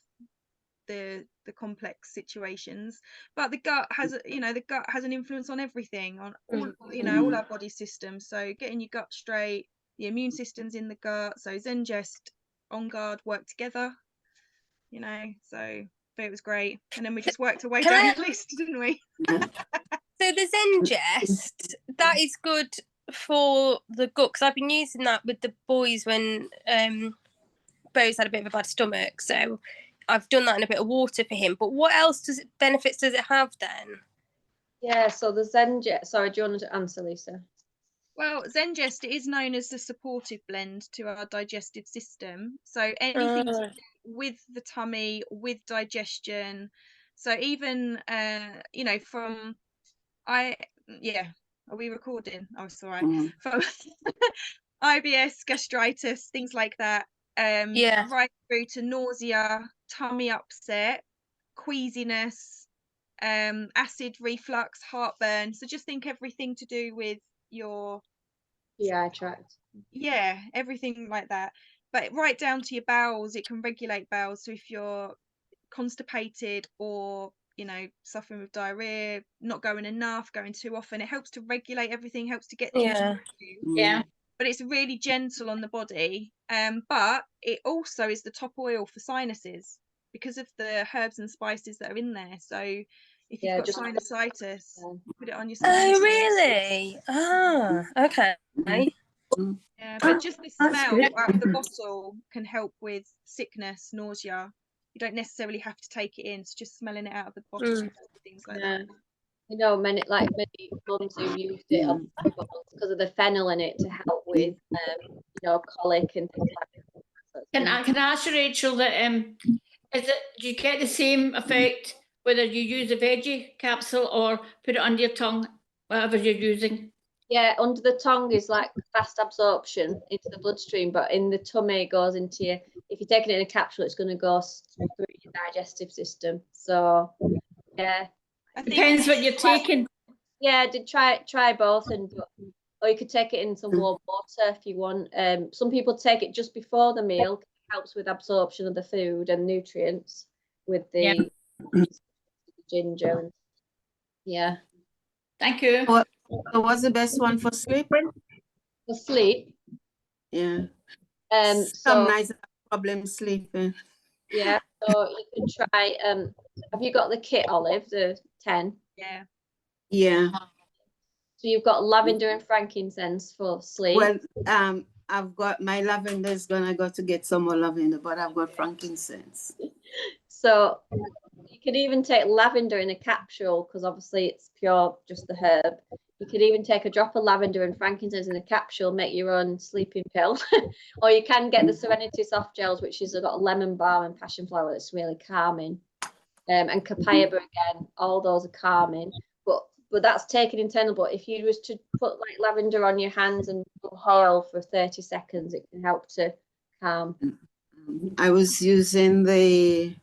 the complex situations. But the gut has, you know, the gut has an influence on everything, on all, you know, all our body systems. So getting your gut straight, the immune system's in the gut. So Zengest, On Guard work together, you know. So but it was great, and then we just worked our way down the list, didn't we? So the Zengest, that is good for the gut, because I've been using that with the boys when Bo's had a bit of a bad stomach, so I've done that in a bit of water for him. But what else benefits does it have then? Yeah, so the Zengest, sorry, do you want to answer, Lisa? Well, Zengest is known as the supportive blend to our digestive system. So anything to do with the tummy, with digestion. So even, you know, are we recording? Oh, it's all right. From IBS, gastritis, things like that. Right through to nausea, tummy upset, queasiness, acid reflux, heartburn. So just think everything to do with your GI tract. Yeah, everything like that. But right down to your bowels, it can regulate bowels. So if you're constipated or, you know, suffering with diarrhea, not going enough, going too often, it helps to regulate everything, helps to get things Yeah. But it's really gentle on the body. But it also is the top oil for sinuses because of the herbs and spices that are in there. So if you've got sinusitis, put it on your sinuses. Oh, really? Ah, okay. Yeah, but just the smell out of the bottle can help with sickness, nausea. You don't necessarily have to take it in. It's just smelling it out of the bottle, things like that. You know, many mums who used it on because of the fennel in it to help with, you know, colic and things like that. Can I ask you, Rachel, that do you get the same effect whether you use a veggie capsule or put it under your tongue, whatever you're using? Yeah, under the tongue is like fast absorption into the bloodstream, but in the tummy it goes into your, if you're taking it in a capsule, it's going to go through your digestive system. So, yeah. I think Depends what you're taking. Yeah, did try both, and or you could take it in some warm water if you want. Some people take it just before the meal. It helps with absorption of the food and nutrients with the ginger. And, yeah. Thank you. So what's the best one for sleep? For sleep. Yeah. So Some nights I have problem sleeping. yeah, so you can try. Have you got the kit, Olive? The 10. Yeah. Yeah. So you've got lavender and frankincense for sleep. Well, I've got my lavender's gonna go to get some more lavender, but I've got frankincense. So you could even take lavender in a capsule, because obviously it's pure, just the herb. You could even take a drop of lavender and frankincense in a capsule, make your own sleeping pill. Or you can get the Serenity soft gels, which has got lemon balm and passion flower that's really calming. And copaiba again, all those are calming. But that's taken internal. But if you was to put like lavender on your hands and oil for 30 seconds, it can help to calm. I was using the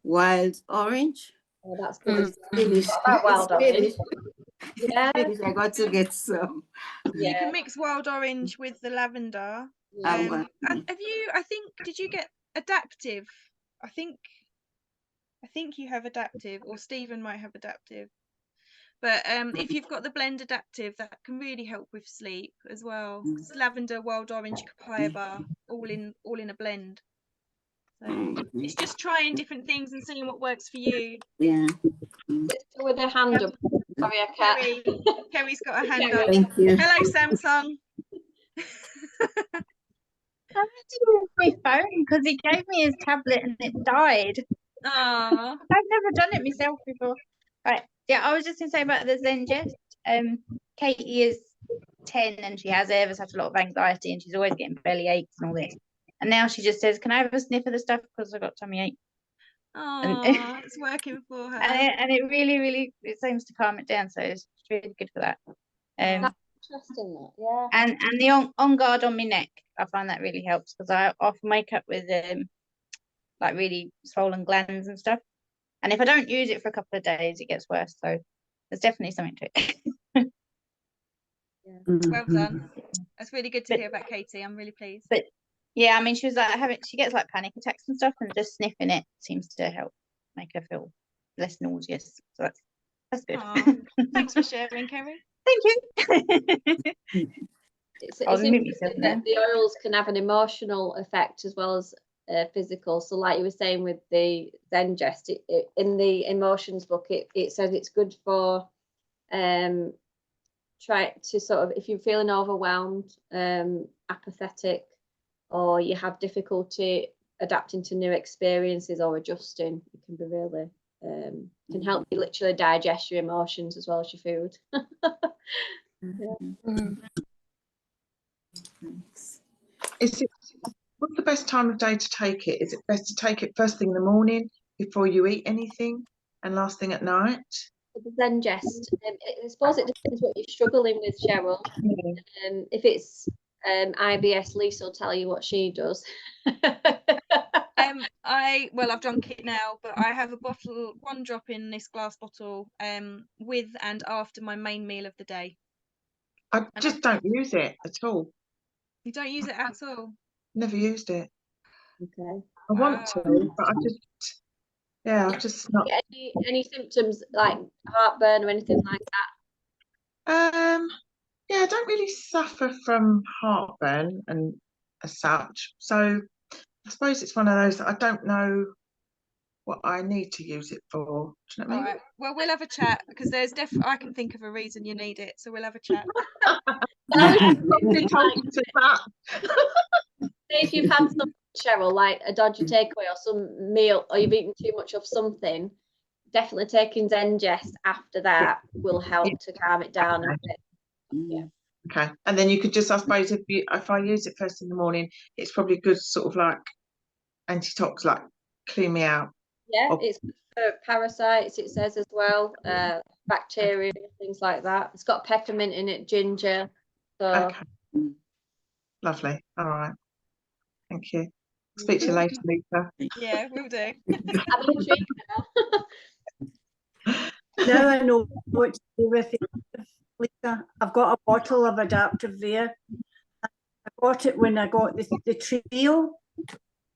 wild orange. Oh, that's good. Spanish. Wild orange. Yeah. I got to get some. You Yeah. can mix wild orange with the lavender. Have you? I think. Did you get adaptive? I think you have adaptive, or Stephen might have adaptive. But if you've got the blend adaptive, that can really help with sleep as well. It's lavender, wild orange, copaiba, all in a blend. So it's just trying different things and seeing what works for you. Yeah. With a hand up. Sorry, I can't. Kerry's got a hand up. Thank you. Hello, Samsung. I had to use my phone because he gave me his tablet and it died. Aww. I've never done it myself before. Right. Yeah, I was just going to say about the Zengest. Katie is 10 and she has ever such a lot of anxiety and she's always getting belly aches and all this. And now she just says, can I have a sniff of the stuff because I've got tummy ache? Oh, it's working for her. And it really, really, it seems to calm it down. So it's really good for that. That's interesting, that, yeah. And the on guard on my neck, I find that really helps because I often wake up with like really swollen glands and stuff. And if I don't use it for a couple of days, it gets worse. So there's definitely something to it. Yeah. Well done. That's really good to hear about Katie. I'm really pleased. But yeah, I mean, she was like she gets like panic attacks and stuff, and just sniffing it seems to help make her feel less nauseous. So that's good. Thanks for sharing, Kerry. Thank you. It's interesting that the oils can have an emotional effect as well as physical. So like you were saying with the Zengest, in the emotions book, it says it's good for try to sort of, if you're feeling overwhelmed, apathetic, or you have difficulty adapting to new experiences or adjusting, it can be really can help you literally digest your emotions as well as your food. What's the best time of day to take it? Is it best to take it first thing in the morning before you eat anything and last thing at night? The Zengest, I suppose it depends what you're struggling with, Cheryl. If it's IBS, Lisa will tell you what she does. I've drunk it now, but I have a bottle, 1 drop in this glass bottle, with and after my main meal of the day. I just don't use it at all. You don't use it at all? Never used it. Okay. I want to, but I've just not. Any symptoms like heartburn or anything like that? Yeah, I don't really suffer from heartburn and as such. So I suppose it's one of those that I don't know what I need to use it for. Do you know what I mean? All right. Well, we'll have a chat because there's I can think of a reason you need it, so we'll have a chat. If you've had some, Cheryl, like a dodgy takeaway or some meal, or you've eaten too much of something, definitely taking Zengest after that will help to calm it down a bit. Yeah. Okay, and then you could just, I suppose, if I use it first in the morning, it's probably good sort of like antitox, like clean me out. Yeah, Oh. it's good for parasites, it says as well, bacteria, things like that. It's got peppermint in it, ginger. So Okay. Lovely. All right. Thank you. Speak to you later, Lisa. Yeah, we'll do. I'm intrigued now. Now I know what to do with it, Lisa. I've got a bottle of Adaptive there. I got it when I got the trio.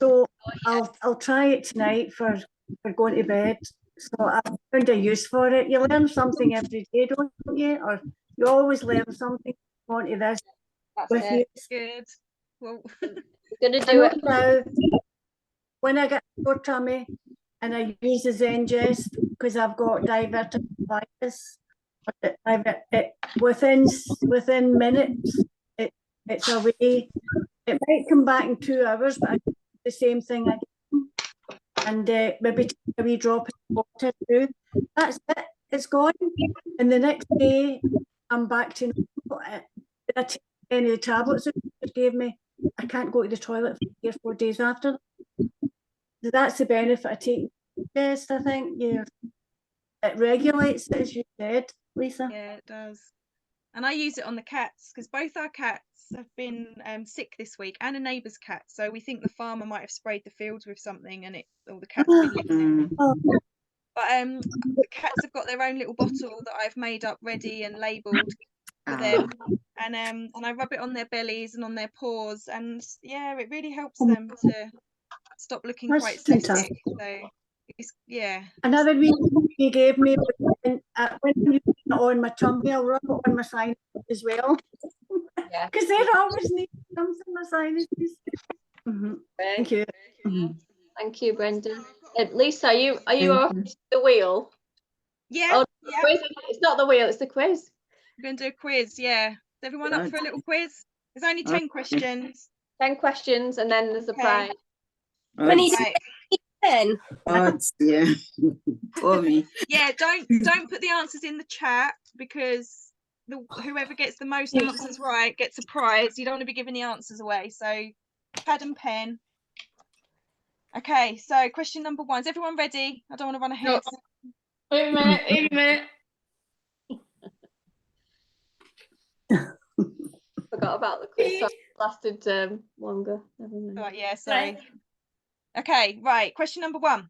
So I'll try it tonight for going to bed. So I found a use for it. You learn something every day, don't you? Or you always learn something onto this That's with you. it. Good. Well, We're gonna I do know it. now when I get sore tummy and I use the Zengest because I've got diverticulitis. Within minutes, it's away. It might come back in 2 hours, but I do the same thing again. And maybe take a wee drop of water through. That's it. It's gone. And the next day, I'm back to normal. Did I take any of the tablets that you gave me? I can't go to the toilet for 3 or 4 days after. So that's the benefit of taking test, I think. It regulates it, as you said, Lisa. yeah, it does. And I use it on the cats because both our cats have been sick this week, and a neighbour's cat. So we think the farmer might have sprayed the fields with something, and all the cats have been licking it. Oh, But the cats have got their own little bottle that I've made up ready and labelled for them, and I rub it on their bellies and on their paws, and yeah, it really helps them to stop looking That's quite fantastic. septic. So it's Another reason you gave me was when you put it on my tummy, I'll rub it on my sinuses as well. Yeah. Because they're always needing something in my sinuses. Thank you. Thank you, Brendan. Lisa, are you Thank off you. the wheel? yeah. Oh, Yeah. quiz. It's not the wheel, it's the quiz. We're going to do a quiz. Yeah. Is everyone up for a little quiz? There's only 10 questions. 10 questions and then there's a Okay. prize. When you Right. then Oh dear. For me. Yeah, don't put the answers in the chat because whoever gets the most answers right gets a prize. You don't want to be giving the answers away. So pad and pen. Okay, so question number 1. Is everyone ready? I don't want to run ahead. Wait a minute, wait a minute. Forgot about the quiz. So it lasted longer. Never mind. Right, yeah, sorry. Okay, right. Question number 1.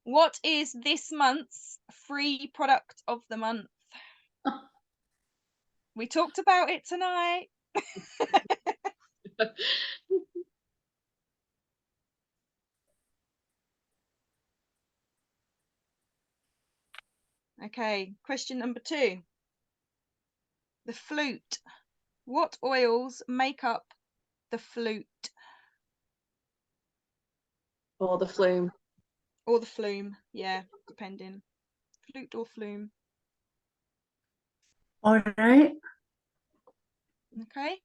What is this month's free product of the month? We talked about it tonight. Okay, question number 2. The flute. What oils make up the flute? Or the flume. Or the flume, yeah, depending. Flute or flume. All right. Okay.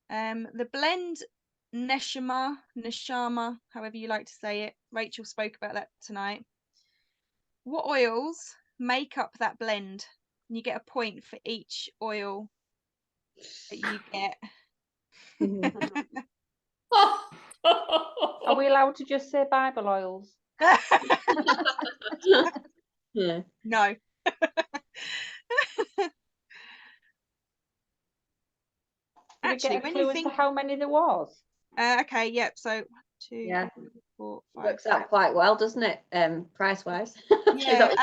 The blend Neshama, however you like to say it. Rachel spoke about that tonight. What oils make up that blend? And you get a point for each oil that you get. Are we allowed to just say Bible oils? Yeah. No. Did we get a clue as to how many there was? Okay, yep. So 1, 2, Yeah. 3, 4, 5. Works out quite well, doesn't it? Price wise. Yeah,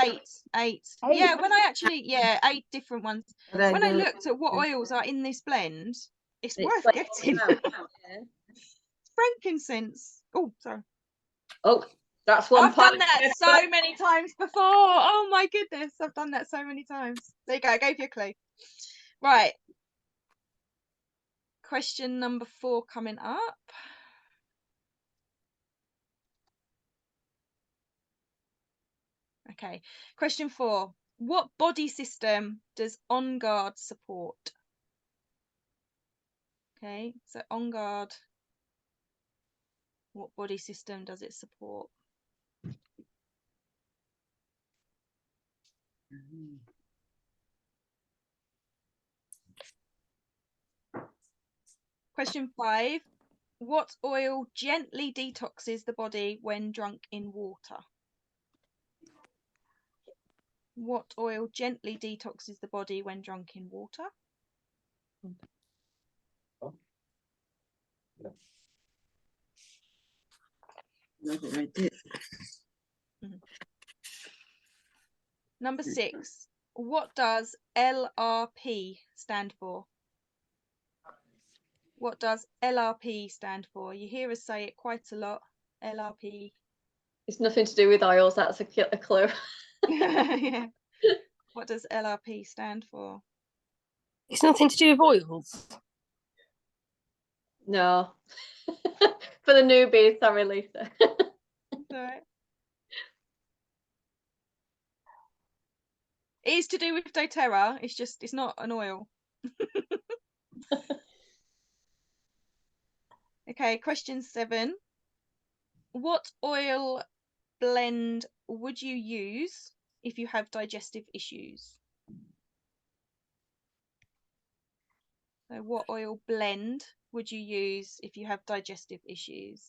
8. Yeah, when I actually 8 different ones. When I looked at what oils are in this blend, it's worth like getting. Frankincense. Oh, sorry. Oh, that's one I've done that so many times before. Oh my goodness, I've done that so many times. There you go, I gave you a clue. Right. Question number 4 coming up. Okay, question 4. What body system does On Guard support? Okay, so On Guard, what body system does it support? Question 5. What oil gently detoxes the body when drunk in water? What oil gently detoxes the body when drunk in water? Right there. Number 6. What does LRP stand for? What does LRP stand for? You hear us say it quite a lot. LRP. It's nothing to do with oils, that's a clue. Yeah. What does LRP stand for? It's nothing to do with oils. No. For the newbies, sorry, Lisa. Right. It is to do with doTERRA. It's not an oil. Okay, question 7. What oil blend would you use if you have digestive issues? So what oil blend would you use if you have digestive issues?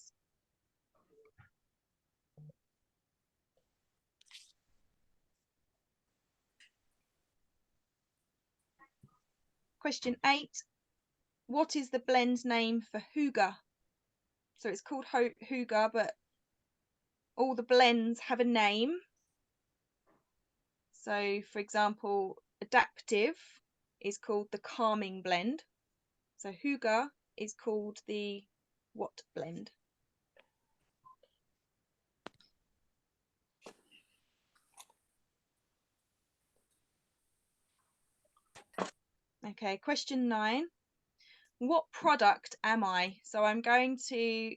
Question 8. What is the blend name for Hygge? So it's called Hygge, but all the blends have a name. So, for example, Adaptive is called the calming blend. So Hygge is called the what blend? Okay, question 9. What product am I? So I'm going to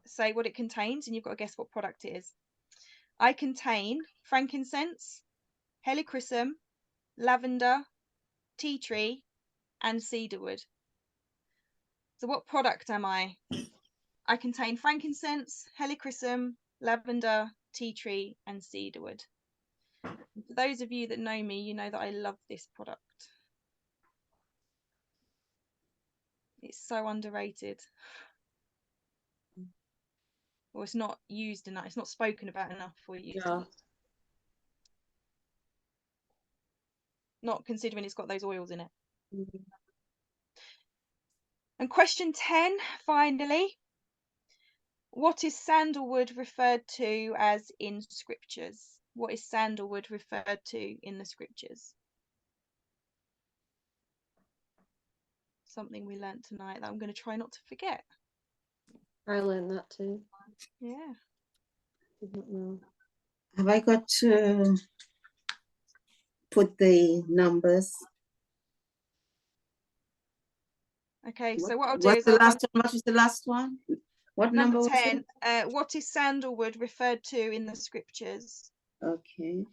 say what it contains and you've got to guess what product it is. I contain frankincense, helichrysum, lavender, tea tree, and cedarwood. So what product am I? I contain frankincense, helichrysum, lavender, tea tree, and cedarwood. And for those of you that know me, you know that I love this product. It's so underrated. Or it's not used enough, it's not spoken about enough for you. No. Not considering it's got those oils in it. Mm-hmm. And question 10, finally. What is sandalwood referred to as in scriptures? What is sandalwood referred to in the scriptures? Something we learnt tonight that I'm going to try not to forget. I learned that too. Yeah. Didn't know. Have I got to put the numbers? Okay, so what I'll do What's is the last one? What is the last one? What number number was it? 10. What is sandalwood referred to in the scriptures? Okay.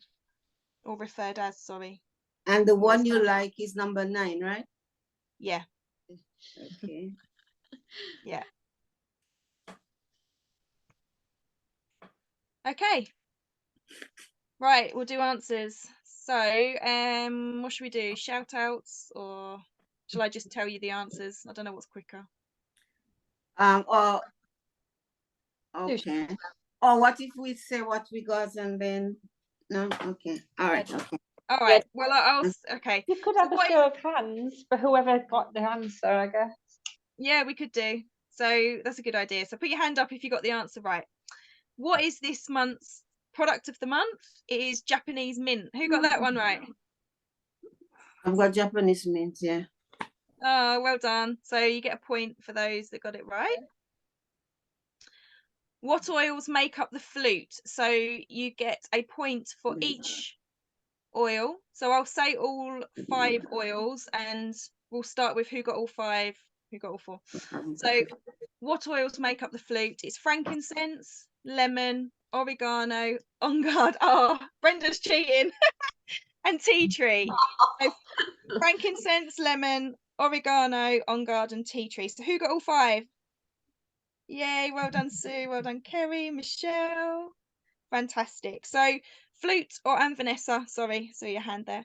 Or referred as, sorry. And the What one is you that? like is number 9, right? Yeah. Okay. Yeah. Okay. Right, we'll do answers. So, what should we do? Shout outs, or shall I just tell you the answers? I don't know what's quicker. Or okay. Or what if we say what we got and then no? Okay. All right. Okay. All right. Well, I'll okay. You could have a show of hands for whoever got the answer, I guess. Yeah, we could do. So that's a good idea. So put your hand up if you got the answer right. What is this month's product of the month? It is Japanese mint. Who got that one right? I've got Japanese mint, yeah. Oh, well done. So you get a point for those that got it right. What oils make up the flute? So you get a point for each oil. So I'll say all 5 oils and we'll start with who got all 5, who got all 4. So what oils make up the flute? It's frankincense, lemon, oregano, on guard. Oh, Brenda's cheating. And tea tree. So frankincense, lemon, oregano, on guard, and tea tree. So who got all 5? Yay, well done, Sue. Well done, Kerry, Michelle. Fantastic. So flute, and Vanessa, sorry, saw your hand there.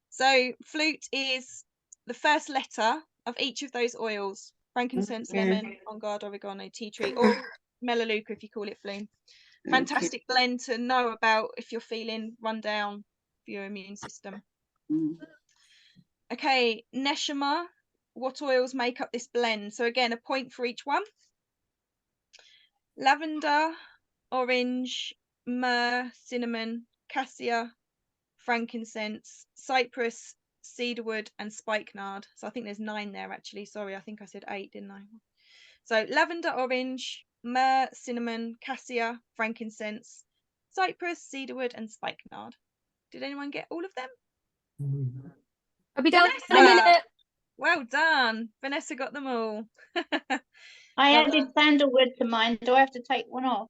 So flute is the first letter of each of those oils. frankincense, Okay. lemon, on guard, oregano, tea tree, or melaleuca if you call it flume. Fantastic blend to know about if you're feeling run down for your immune system. Okay, Neshama, what oils make up this blend? So again, a point for each one. Lavender, orange, myrrh, cinnamon, cassia, frankincense, cypress, cedarwood, and spikenard. So I think there's 9 there actually. Sorry, I think I said 8, didn't I? So lavender, orange, myrrh, cinnamon, cassia, frankincense, cypress, cedarwood, and spikenard. Did anyone get all of them? I'll be down in a Vanessa! minute. Well done. Vanessa got them all. I Well added sandalwood to mine. Do I have to take one off?